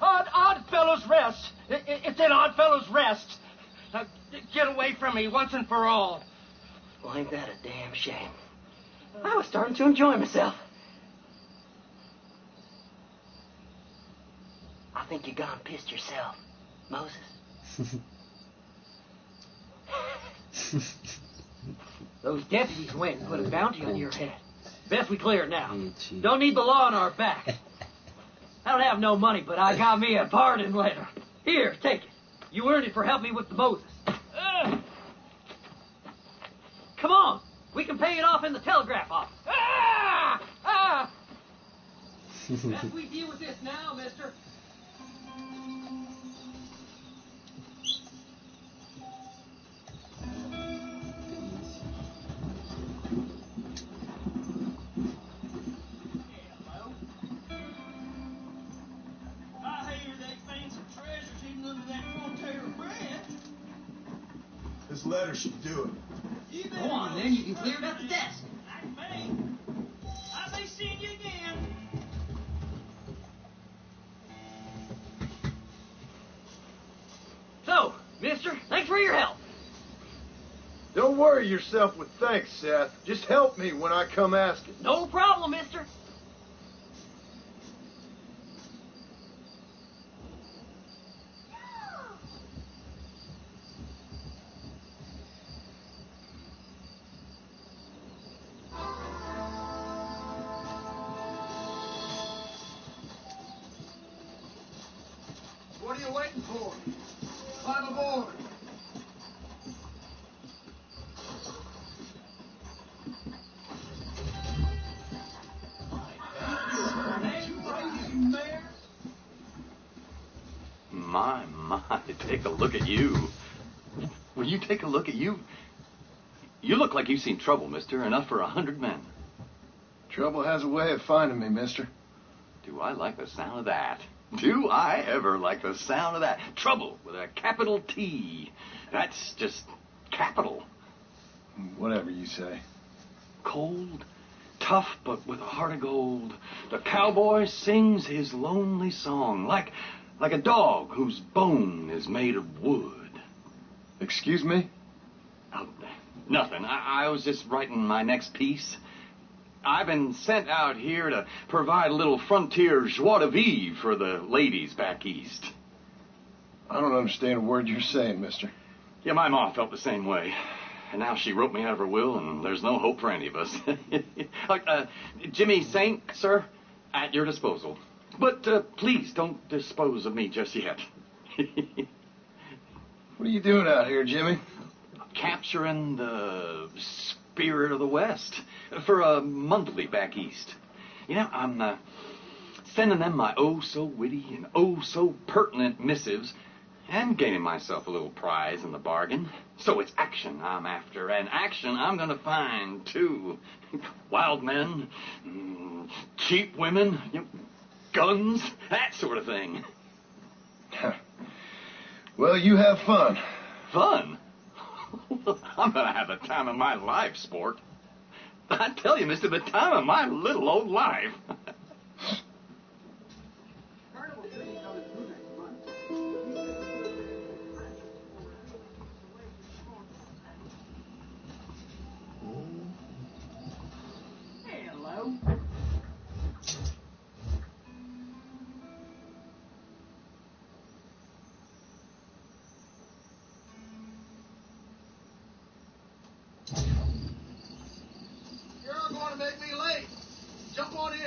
Odd Fellows Rest. It's in Odd Fellows Rest. Now, get away from me once and for all. Well, ain't that a damn shame? I was starting to enjoy myself. I think you gone pissed yourself, Moses. Those deputies went and put a bounty on your head. Best we clear it now. Don't need the law on our back. I don't have no money, but I got me a pardon letter. Here, take it. You earned it for helping me with the Moses. Come on. We can pay it off in the telegraph office. Best we deal with this now, mister. This letter should do it. Go on, then. You can clear it at the desk. I may see you again. So, mister, thanks for your help. Don't worry yourself with thanks, Seth. Just help me when I come asking. No problem, mister. What are you waiting for? Climb aboard. My, take a look at you. Will you take a look at you? You look like you've seen trouble, mister. Enough for 100 men. Trouble has a way of finding me, mister. Do I like the sound of that? Do I ever like the sound of that? Trouble with a capital T. That's just capital. Whatever you say. Cold, tough, but with a heart of gold. The cowboy sings his lonely song like a dog whose bone is made of wood. Excuse me? Oh, nothing. I was just writing my next piece. I've been sent out here to provide a little frontier joie de vivre for the ladies back east. I don't understand a word you're saying, mister. Yeah, my ma felt the same way. And now she wrote me out of her will, and there's no hope for any of us. Jimmy Saint, sir, at your disposal. But please don't dispose of me just yet. What are you doing out here, Jimmy? Capturing the spirit of the West for a monthly back east. You know, I'm sending them my oh-so-witty and oh-so-pertinent missives and gaining myself a little prize in the bargain. So it's action I'm after, and action I'm going to find, too. Wild men, cheap women, guns, that sort of thing. Well, you have fun. Fun? I'm gonna have the time of my life, sport. I tell you, mister, the time of my little old life. Hello. You're not going to make me late. Jump on in.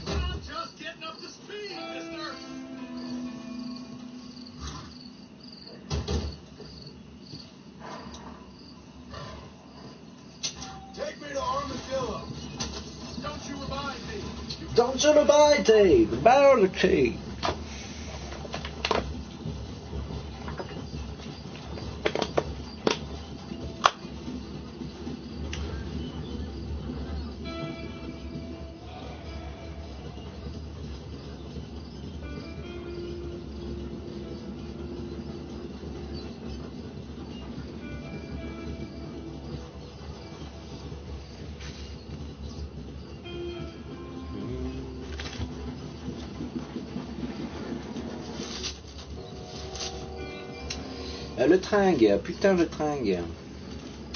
I'm just getting up to speed, mister. Take me to Armadillo. Don't you remind me. Don't you remind me, the barricade. Le tringue, putain de tringue.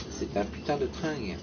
C'est un putain de tringue.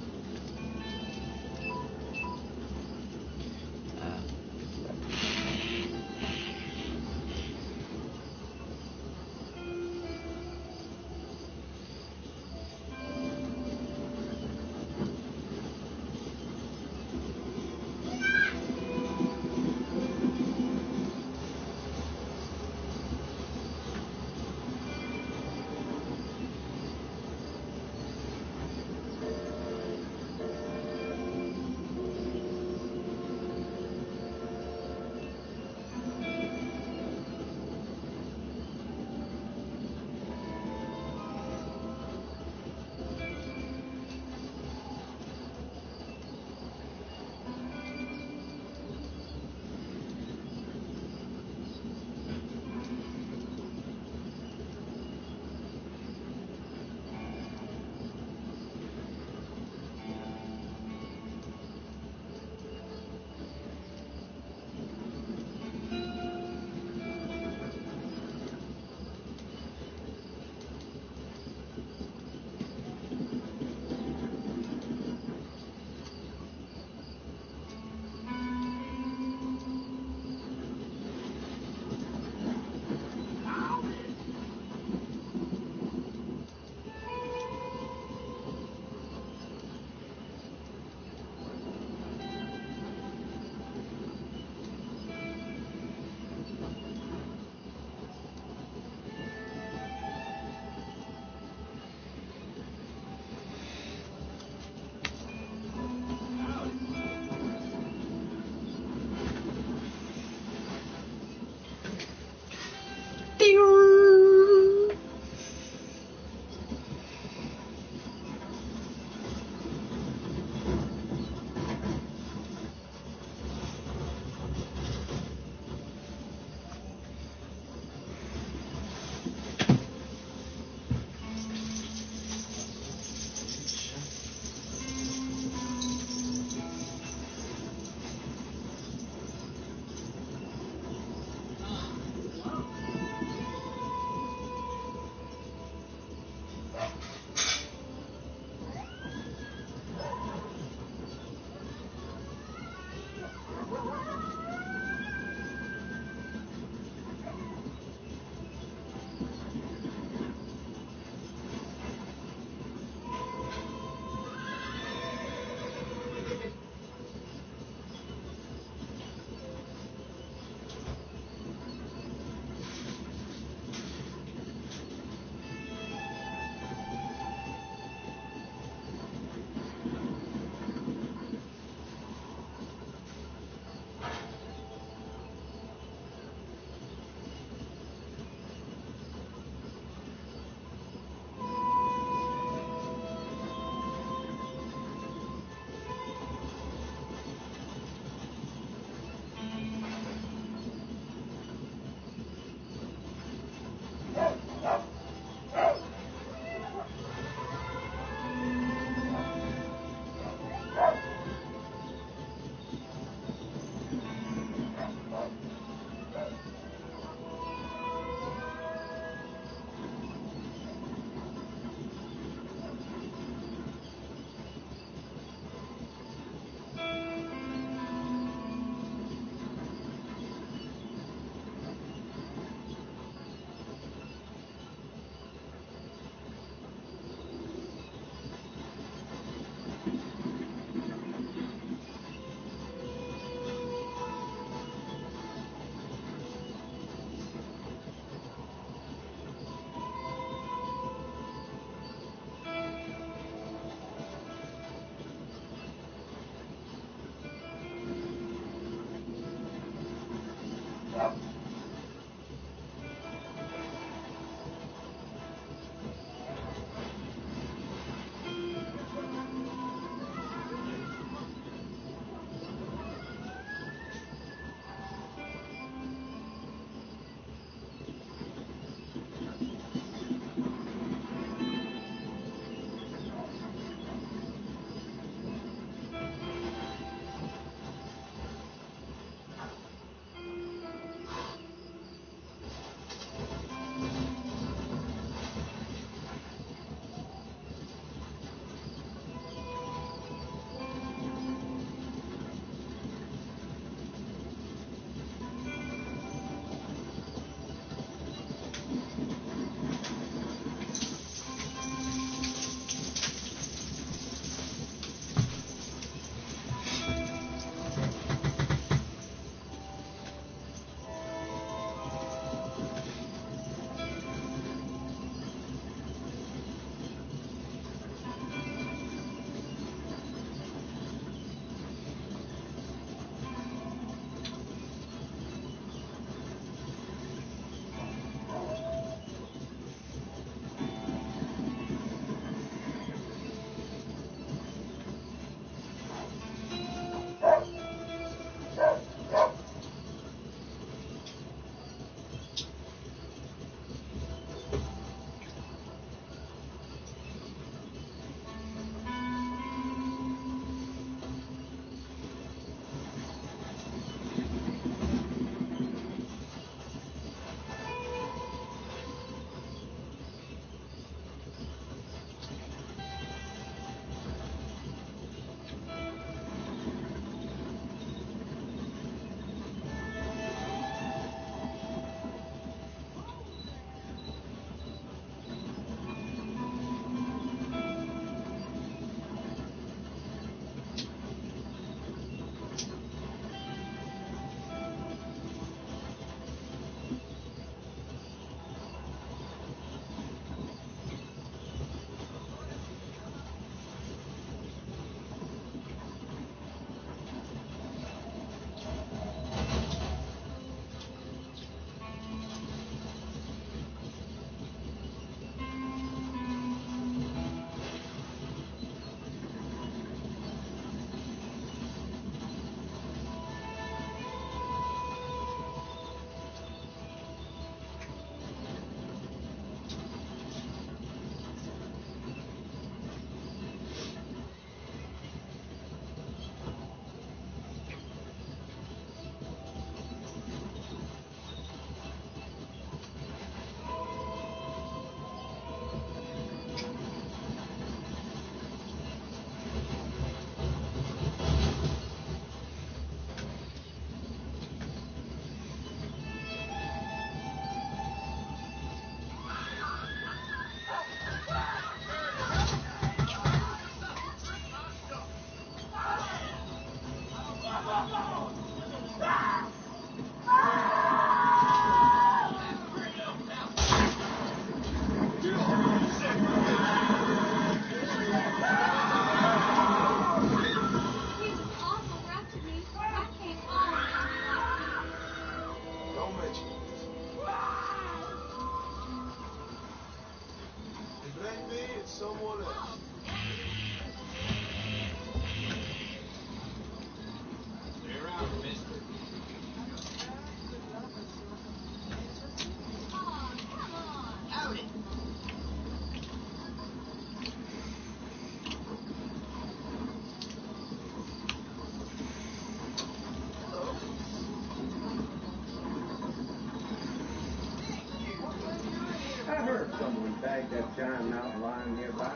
someone bagged that giant mountain lion nearby.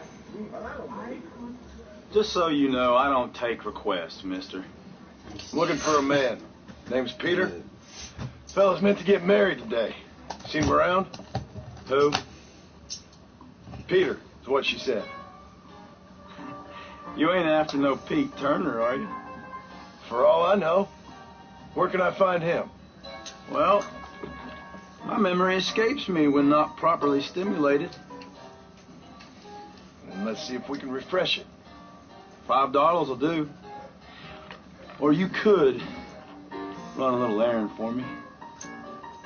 But I don't believe it. Just so you know, I don't take requests, mister. I'm looking for a man. Name's Peter. Fella's meant to get married today. Seen him around? Who? Peter, is what she said. You ain't after no Pete Turner, are you? For all I know. Where can I find him? Well, my memory escapes me when not properly stimulated. And let's see if we can refresh it. $5 will do. Or you could run a little errand for me.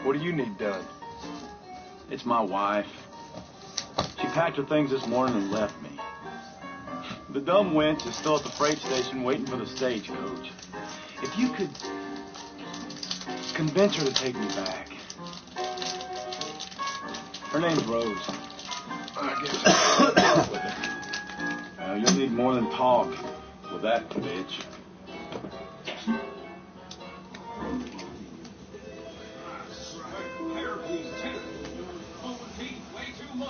What do you need done? It's my wife. She packed her things this morning and left me. The dumb wench is still at the freight station waiting for the stagecoach. If you could convince her to take me back. Her name's Rose. I guess I'll with it. You'll need more than talk with that bitch.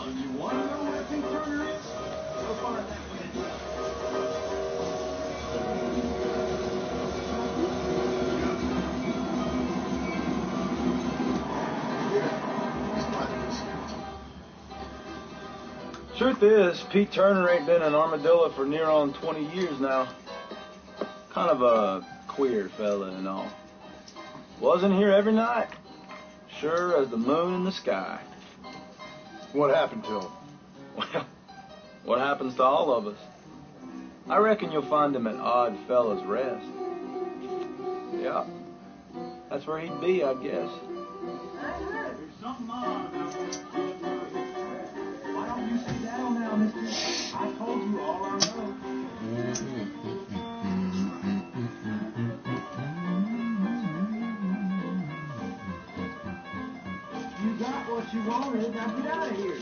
You want to know where Pete Turner is? Go find that Truth is, Pete Turner ain't been an armadillo for near on 20 years now. Kind of a queer fella and all. Wasn't here every night. Sure as the moon in the sky. What happened to him? Well, what happens to all of us? I reckon you'll find him at Odd Fella's Rest. Yeah, that's where he'd be, I guess. There's something odd about that. Why don't you sit down now, mister? I told you all I know. You got what you wanted. Now get out of here.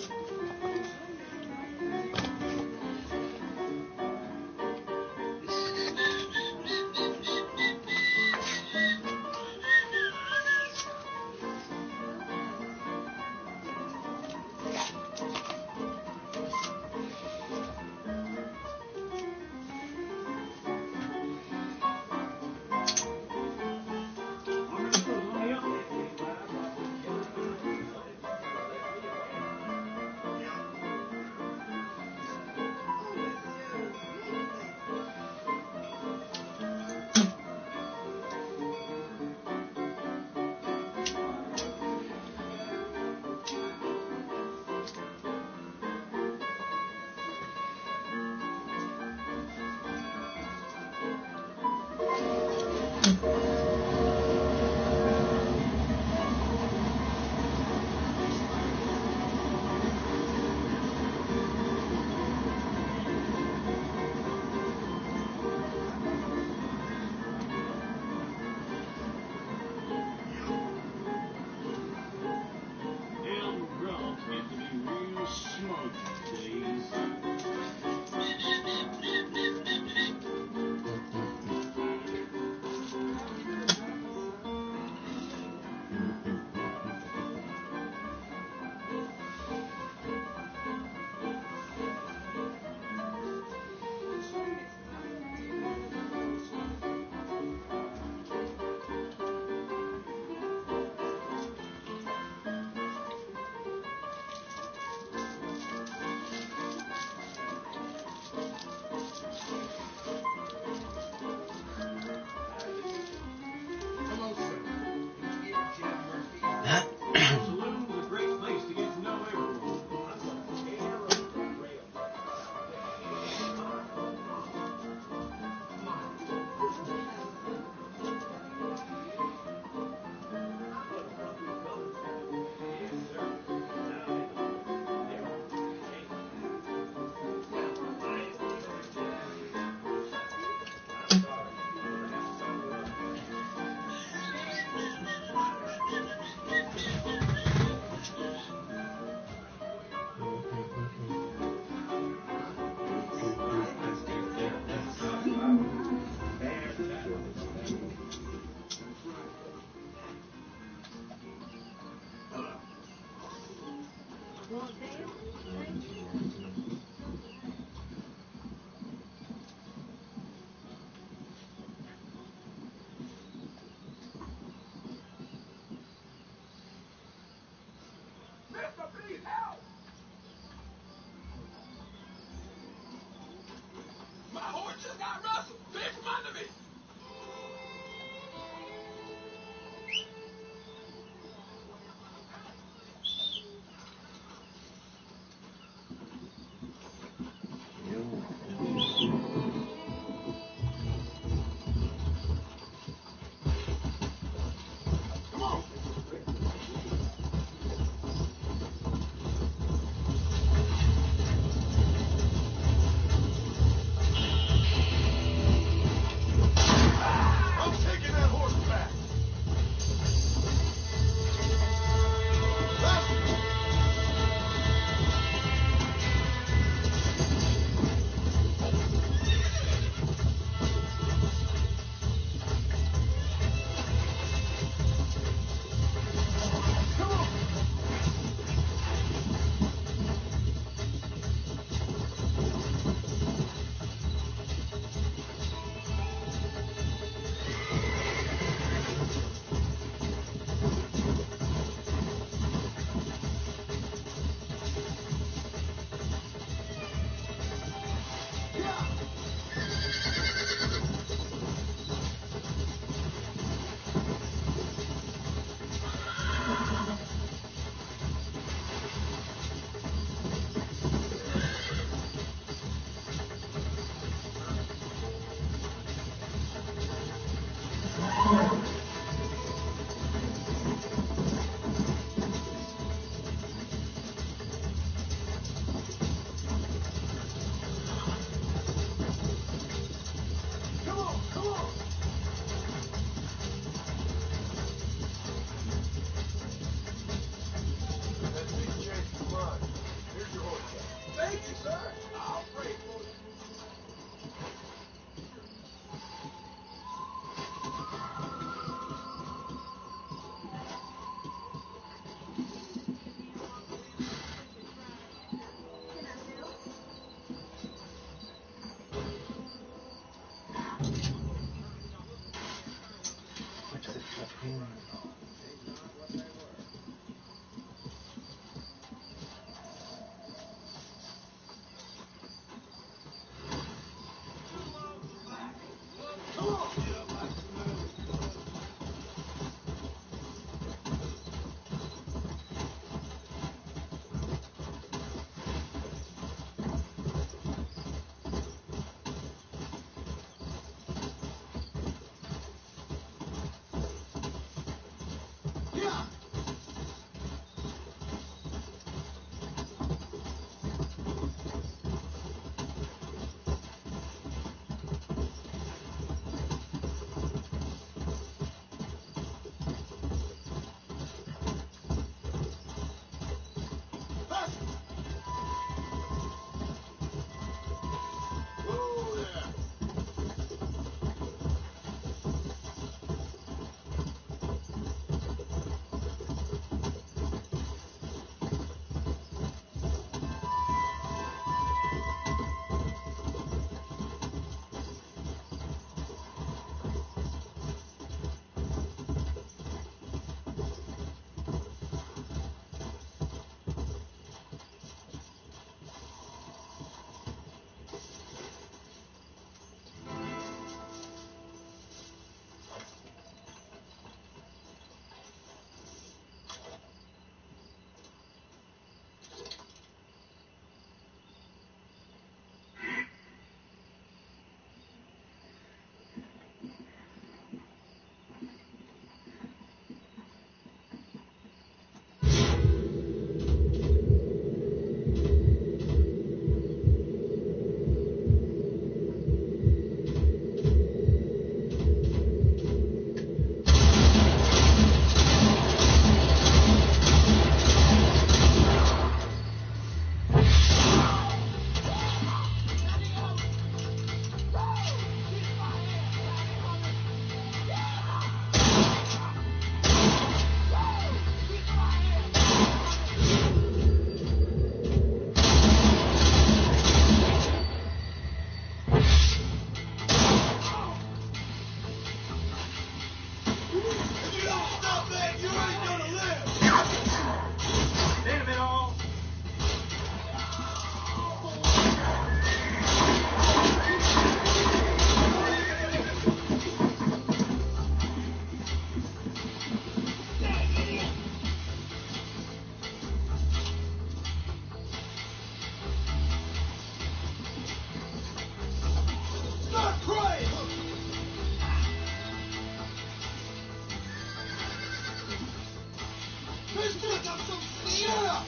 Just pick up some speed! Shut up!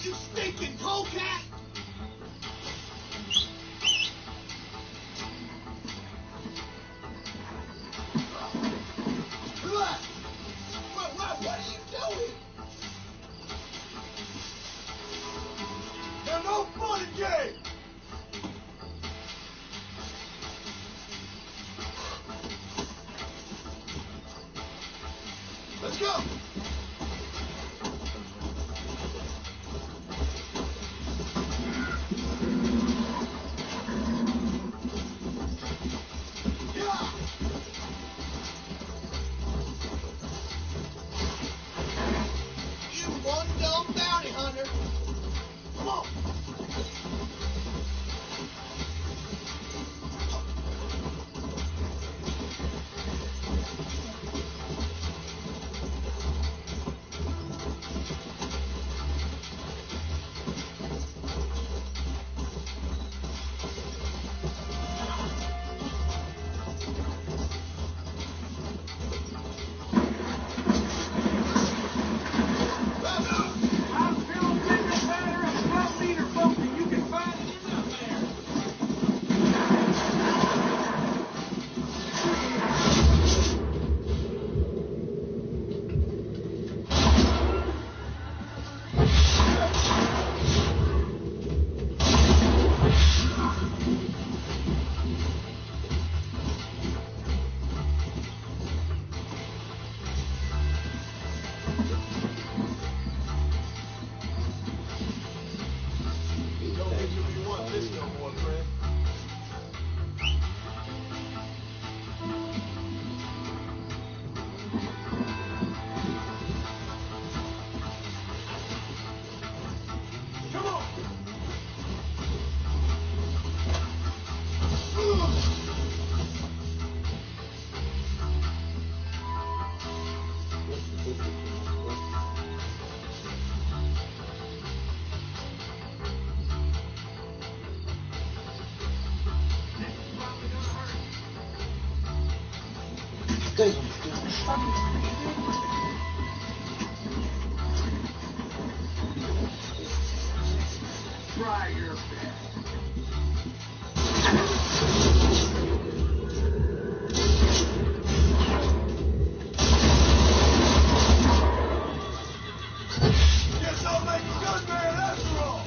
You stinking polecat! What are you doing? There's no fun and game! Let's go! You one dumb bounty hunter! Come on! Try your best. Guess I'll make a good man after all!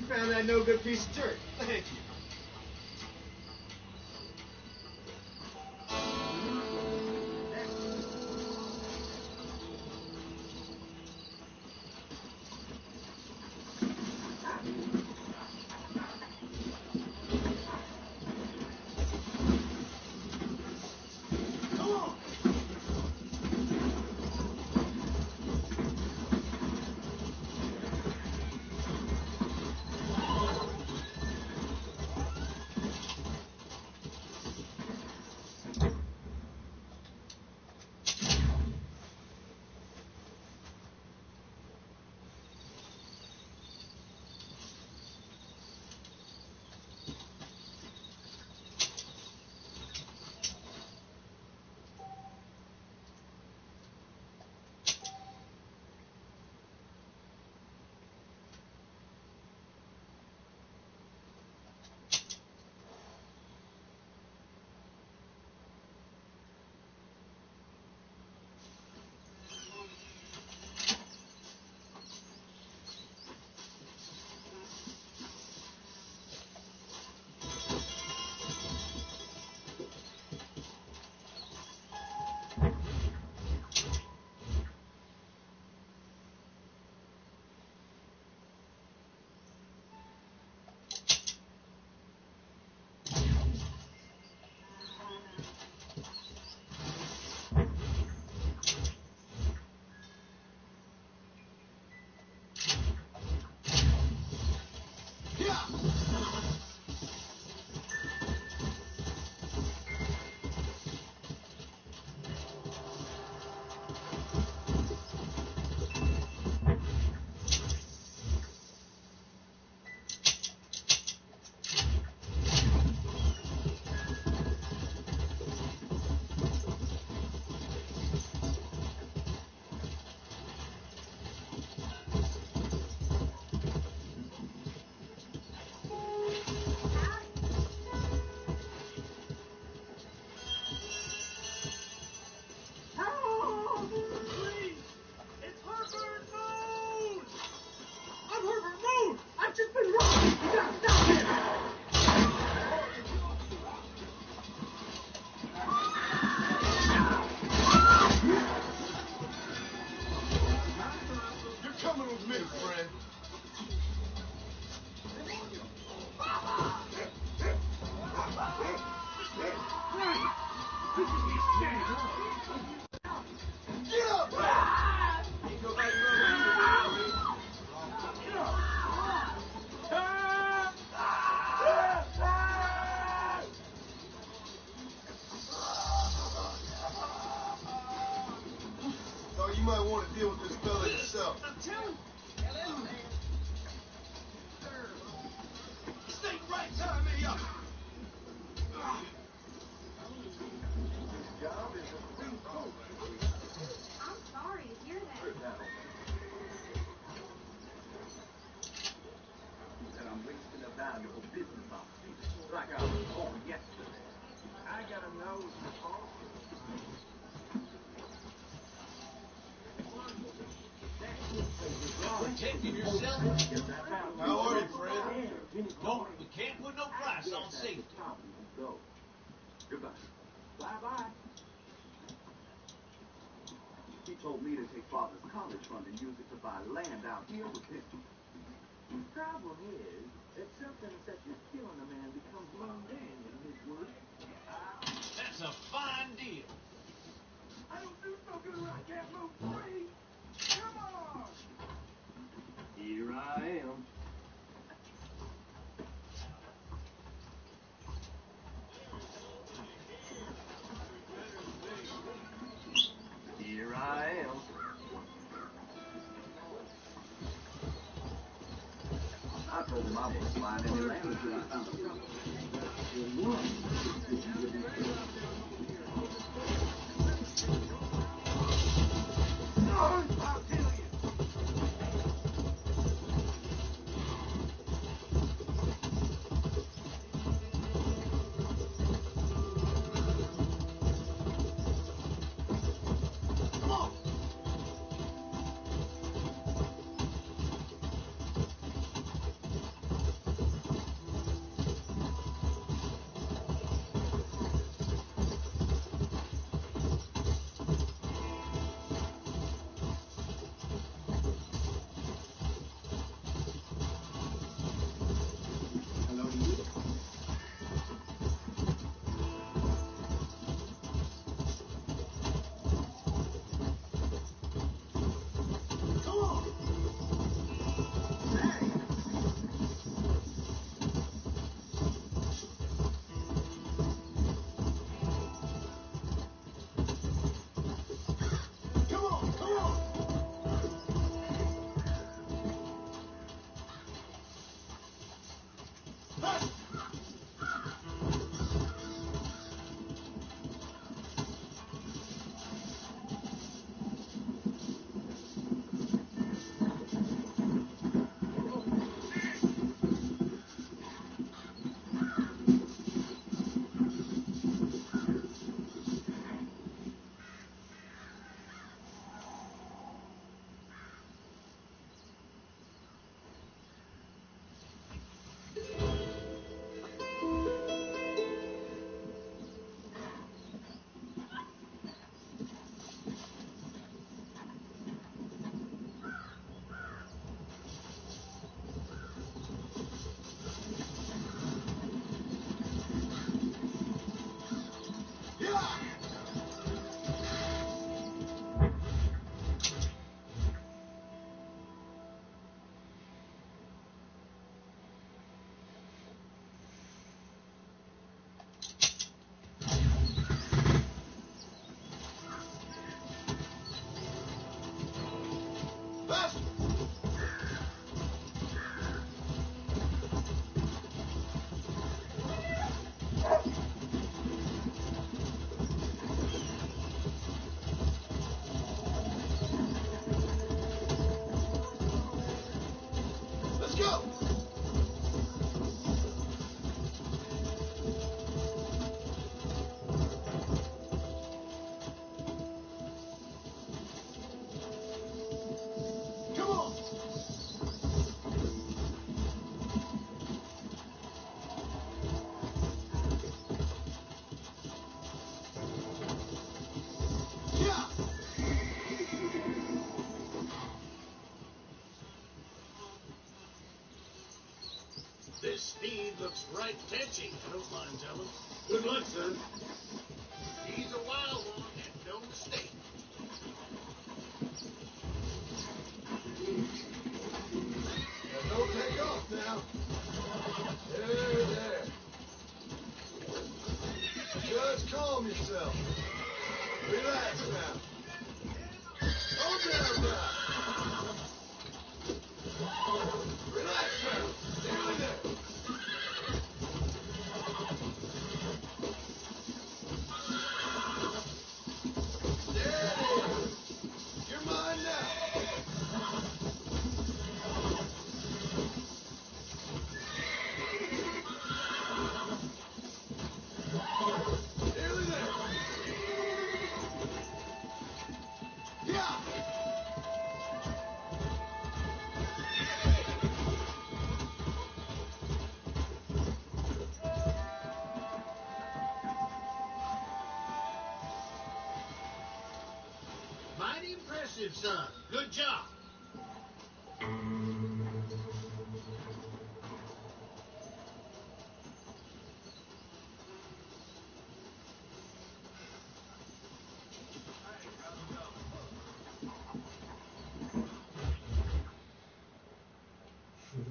Found that no good piece of dirt. Thank you. valuable business opportunities, like I was told yesterday. I got a nose for politics. Protecting yourself? How are you, friend? No, we can't put no price on safety. Goodbye. Bye-bye. He told me to take Father's college fund and use it to buy land out here with him. The problem is that something such as killing a man becomes mundane in his work. That's a fine deal. I don't do so good when I can't move free. Come on! Here I am. Here I am. I told him I wouldn't find any land until I found a trouble. I'll kill you. Come on! Hello to you. Come on! Come on! Come on! Hey! Faster! Let's go! Come on! Yeah! This steed looks right fetching, I don't mind telling. Good luck, son. He's a wild one, and no mistake. Now, don't take off now. There. Just calm yourself. Relax now. Calm down now. Relax now. Stay right there. There it is. You're mine now. son. Good job.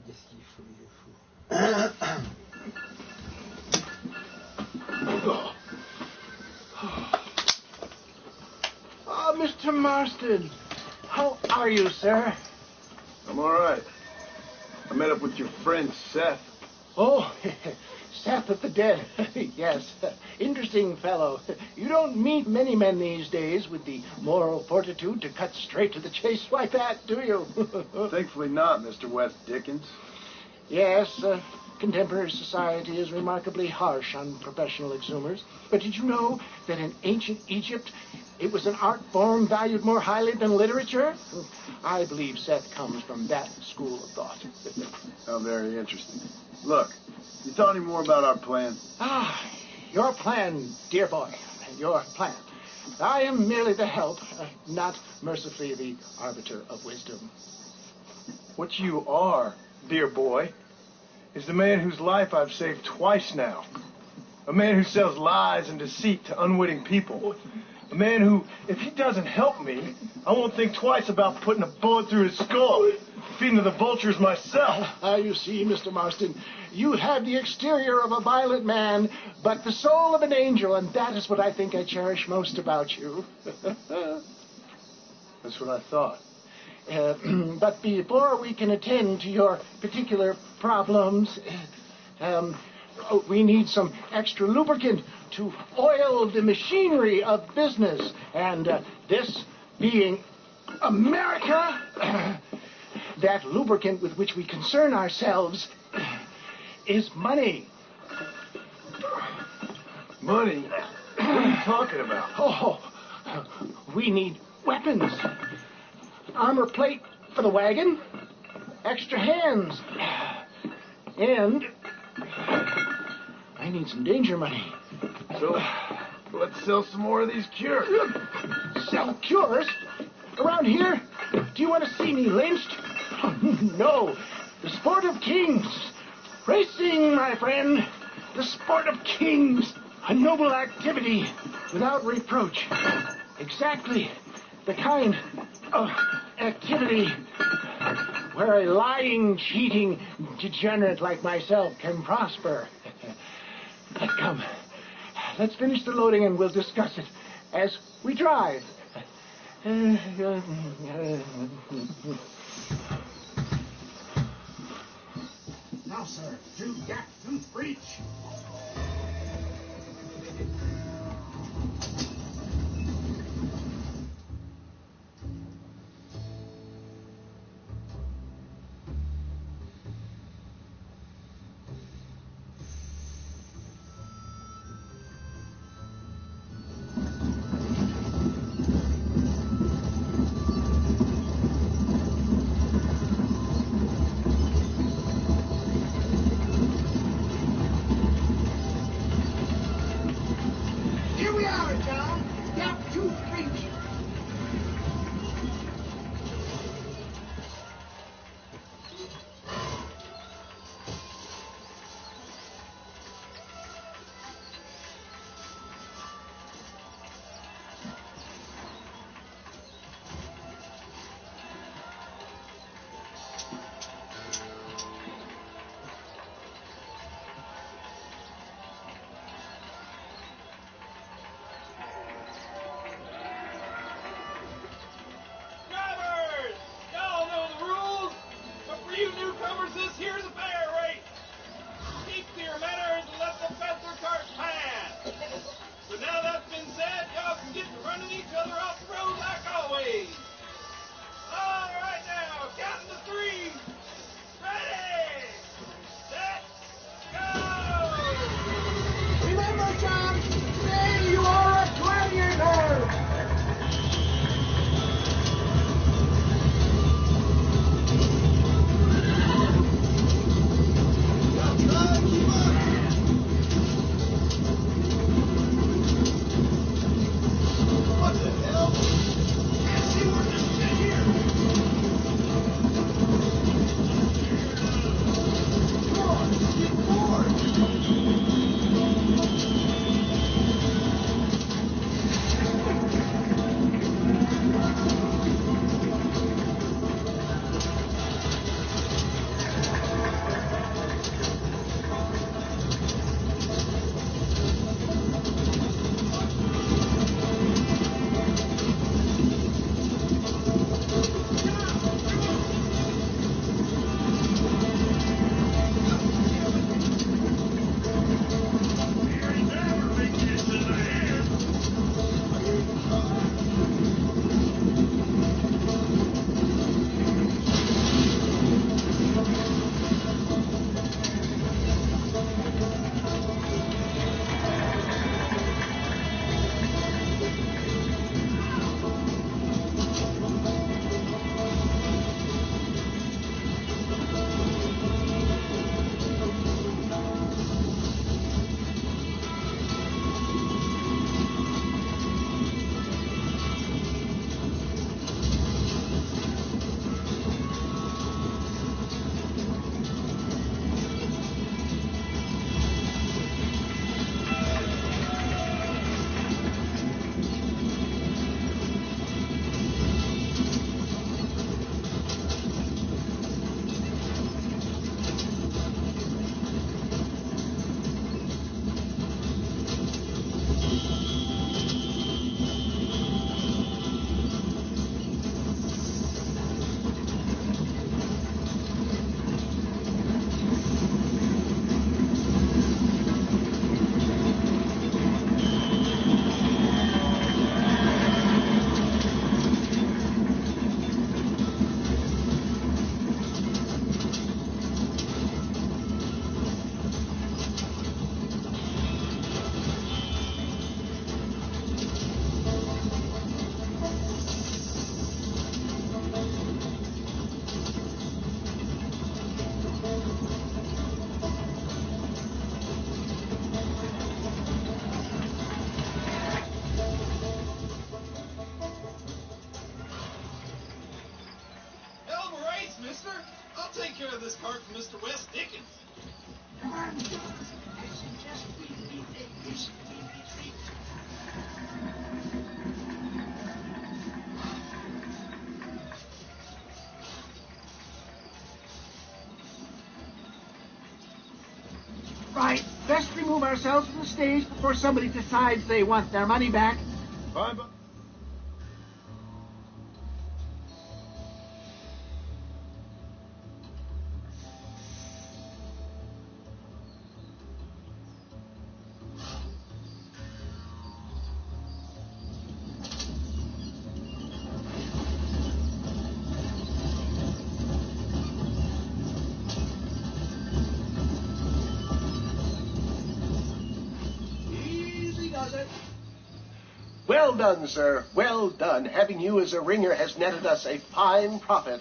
Qu'est-ce qu'il faut, il est fou. Oh, Mr. Marston. How are you, sir? I'm all right. I met up with your friend, Seth. Oh, Seth of the Dead. Yes, interesting fellow. You don't meet many men these days with the moral fortitude to cut straight to the chase like that, do you? Thankfully not, Mr. West Dickens. Yes, contemporary society is remarkably harsh on professional exhumers. But did you know that in ancient Egypt, it was an art form valued more highly than literature? I believe Seth comes from that school of thought. How very interesting. Look, you tell any more about our plan? Ah, your plan, dear boy, your plan. I am merely the help, not mercifully the arbiter of wisdom. What you are, dear boy, is the man whose life I've saved twice now. A man who sells lies and deceit to unwitting people. A man who, if he doesn't help me, I won't think twice about putting a bullet through his skull, feeding to the vultures myself. You see, Mr. Marston, you have the exterior of a violent man, but the soul of an angel, and that is what I think I cherish most about you. That's what I thought. But before we can attend to your particular problems, we need some extra lubricant to oil the machinery of business. And this being America, that lubricant with which we concern ourselves is money. Money? What are you talking about? Oh, we need weapons. Armor plate for the wagon. Extra hands. And I need some danger money. So, let's sell some more of these cures. Sell cures? Around here? Do you want to see me lynched? No. The sport of kings. Racing, my friend. The sport of kings. A noble activity without reproach. Exactly the kind of activity where a lying, cheating degenerate like myself can prosper. Come, let's finish the loading and we'll discuss it as we drive. Now, sir, to Yak Tooth Breach. start from Mr. West Dickens. Come on, John. I suggest we remake this retreat. Right. Best remove ourselves from the stage before somebody decides they want their money back. Fine, but... Easy does it. Well done, sir. Well done. Having you as a ringer has netted us a fine profit.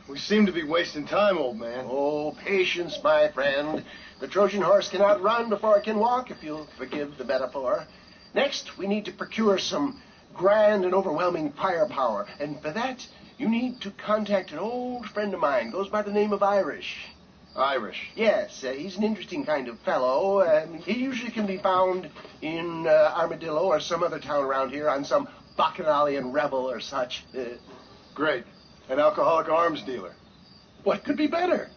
We seem to be wasting time, old man. Oh, patience, my friend. The Trojan horse cannot run before it can walk, if you'll forgive the metaphor. Next, we need to procure some grand and overwhelming firepower. And for that, you need to contact an old friend of mine. Goes by the name of Irish. Irish? Yes, he's an interesting kind of fellow. He usually can be found in Armadillo or some other town around here on some bacchanalian revel or such. Great. An alcoholic arms dealer. What could be better?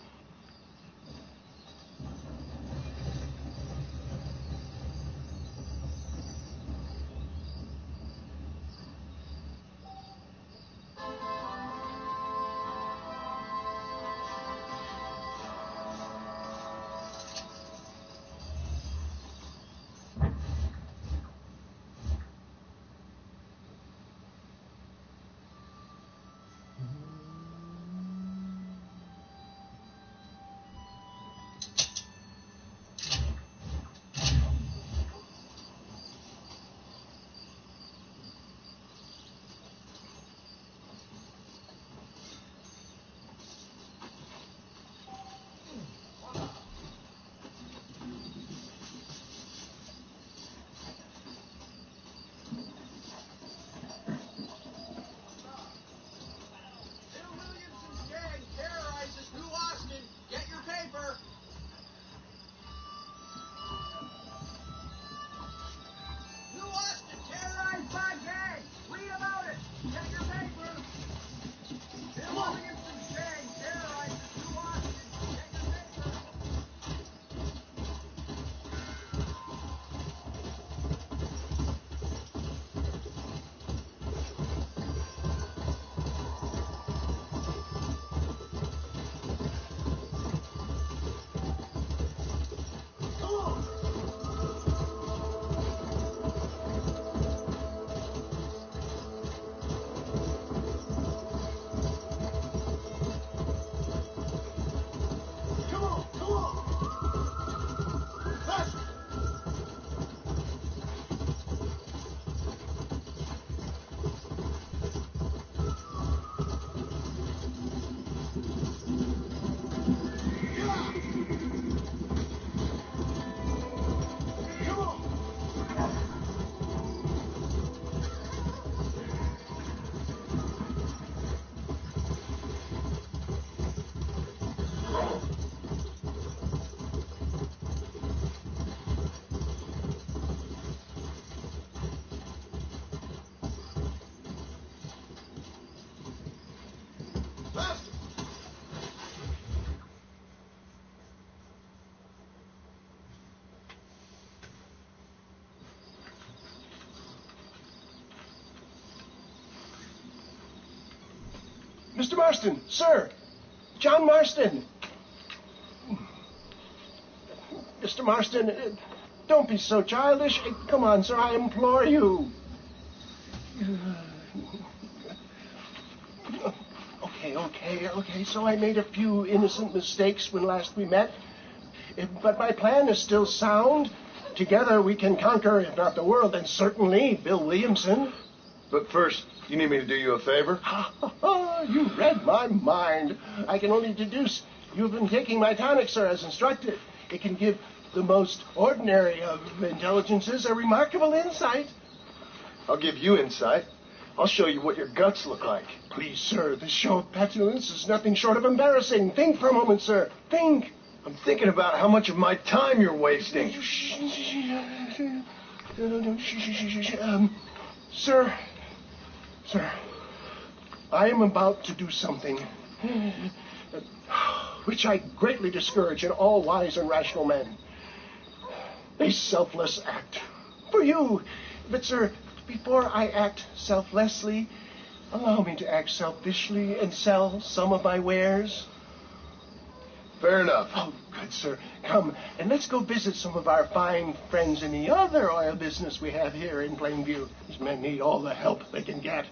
Mr. Marston, sir. John Marston. Mr. Marston, don't be so childish. Come on, sir, I implore you. Okay, so I made a few innocent mistakes when last we met. But my plan is still sound. Together we can conquer, if not the world, then certainly Bill Williamson. But first, you need me to do you a favor? You read my mind. I can only deduce you've been taking my tonic, sir, as instructed. It can give the most ordinary of intelligences a remarkable insight. I'll give you insight. I'll show you what your guts look like. Please, sir, this show of petulance is nothing short of embarrassing. Think for a moment, sir. Think. I'm thinking about how much of my time you're wasting. Sir, I am about to do something which I greatly discourage in all wise and rational men. A selfless act for you. But, sir, before I act selflessly, allow me to act selfishly and sell some of my wares. Fair enough. Oh, good, sir. Come, and let's go visit some of our fine friends in the other oil business we have here in Plainview. These men need all the help they can get.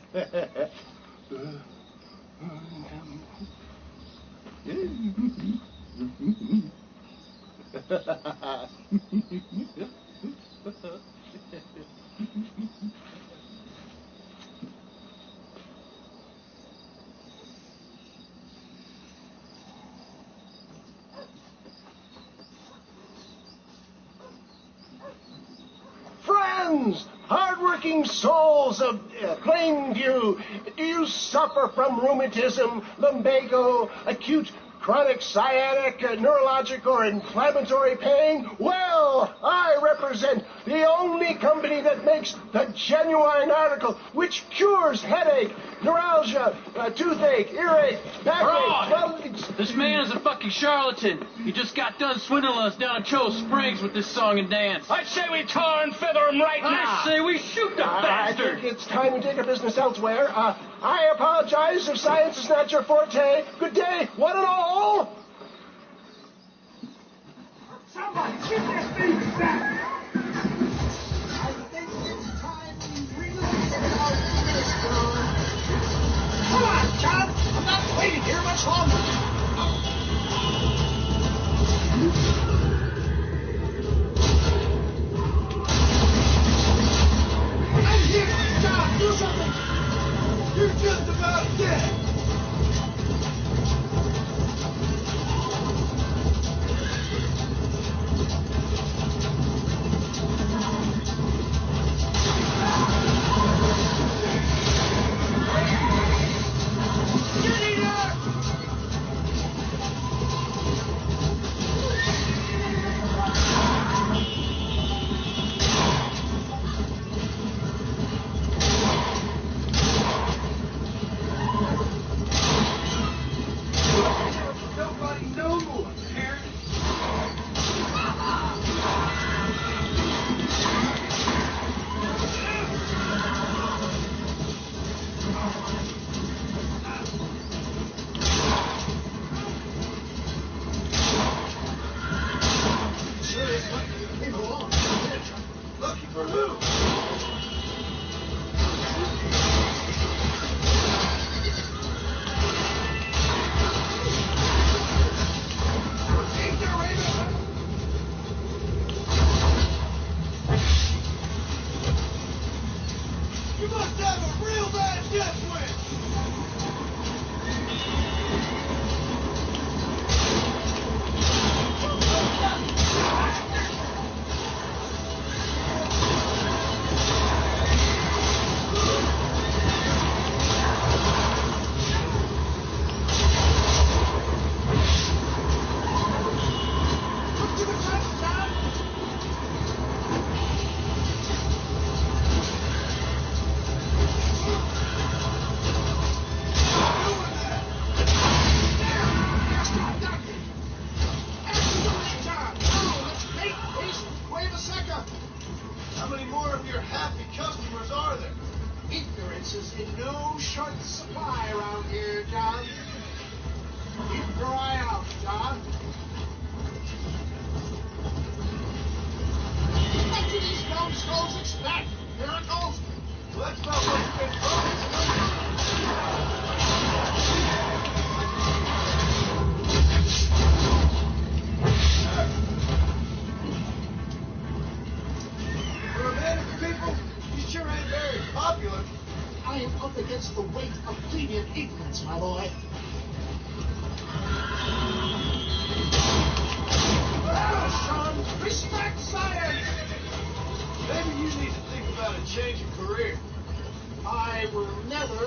Friends, hard-working souls of Plainview, do you suffer from rheumatism, lumbago, acute chronic sciatic, neurologic, or inflammatory pain? Well, I represent the only company that makes the genuine article which cures headache, neuralgia, toothache, earache, backache. This man is a fucking charlatan. He just got done swindling us down at Cho Springs with this song and dance. I say we tar and feather him right now. I say we shoot the bastard. I think it's time we take our business elsewhere. I apologize if science is not your forte. Good day, one and all. Somebody, get this thing back! I think it's time we really get our business done. Come on, John! I'm not waiting here much longer. I'm here! John, do something! You're just about dead!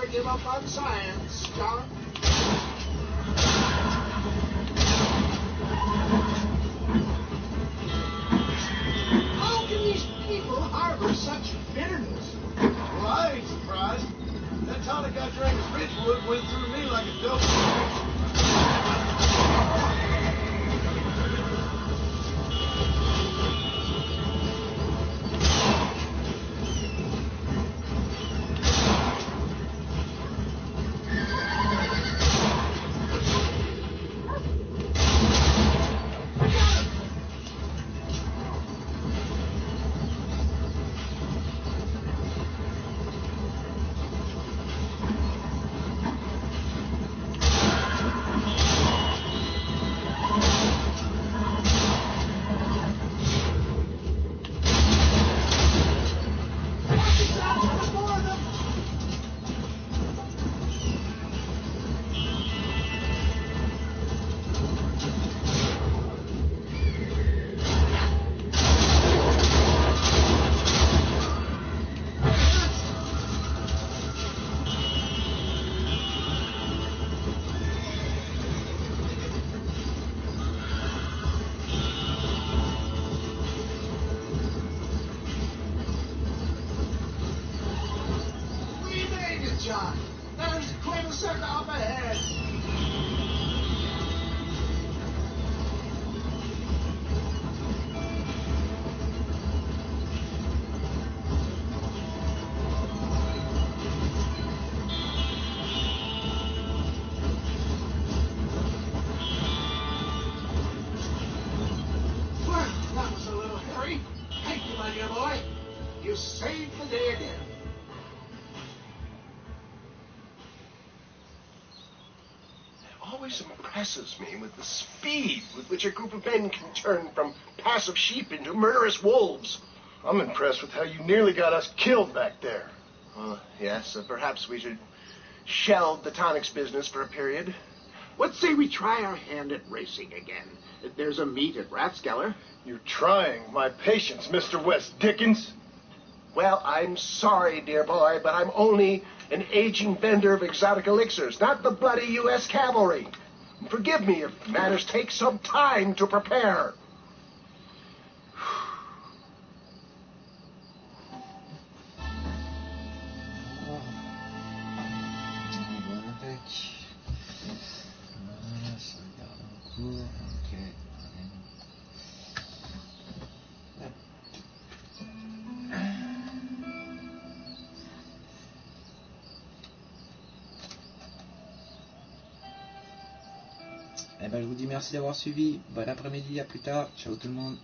ever give up on science, John. How can these people harbor such bitterness? Well, I ain't surprised. That tonic I drank at Ridgewood went through me like a dope. John. There's Crimson up ahead. Well, that was a little hairy. Thank you, my dear boy. You saved the day again. Always impresses me with the speed with which a group of men can turn from passive sheep into murderous wolves. I'm impressed with how you nearly got us killed back there. Yes, perhaps we should shelve the tonics business for a period. What say we try our hand at racing again? There's a meet at Rathskeller. You're trying my patience, Mr. West Dickens. Well, I'm sorry, dear boy, but I'm only an aging vendor of exotic elixirs, not the bloody U.S. cavalry. Forgive me if matters take some time to prepare. Eh ben, je vous dis merci d'avoir suivi. Bon après-midi, à plus tard. Ciao tout le monde.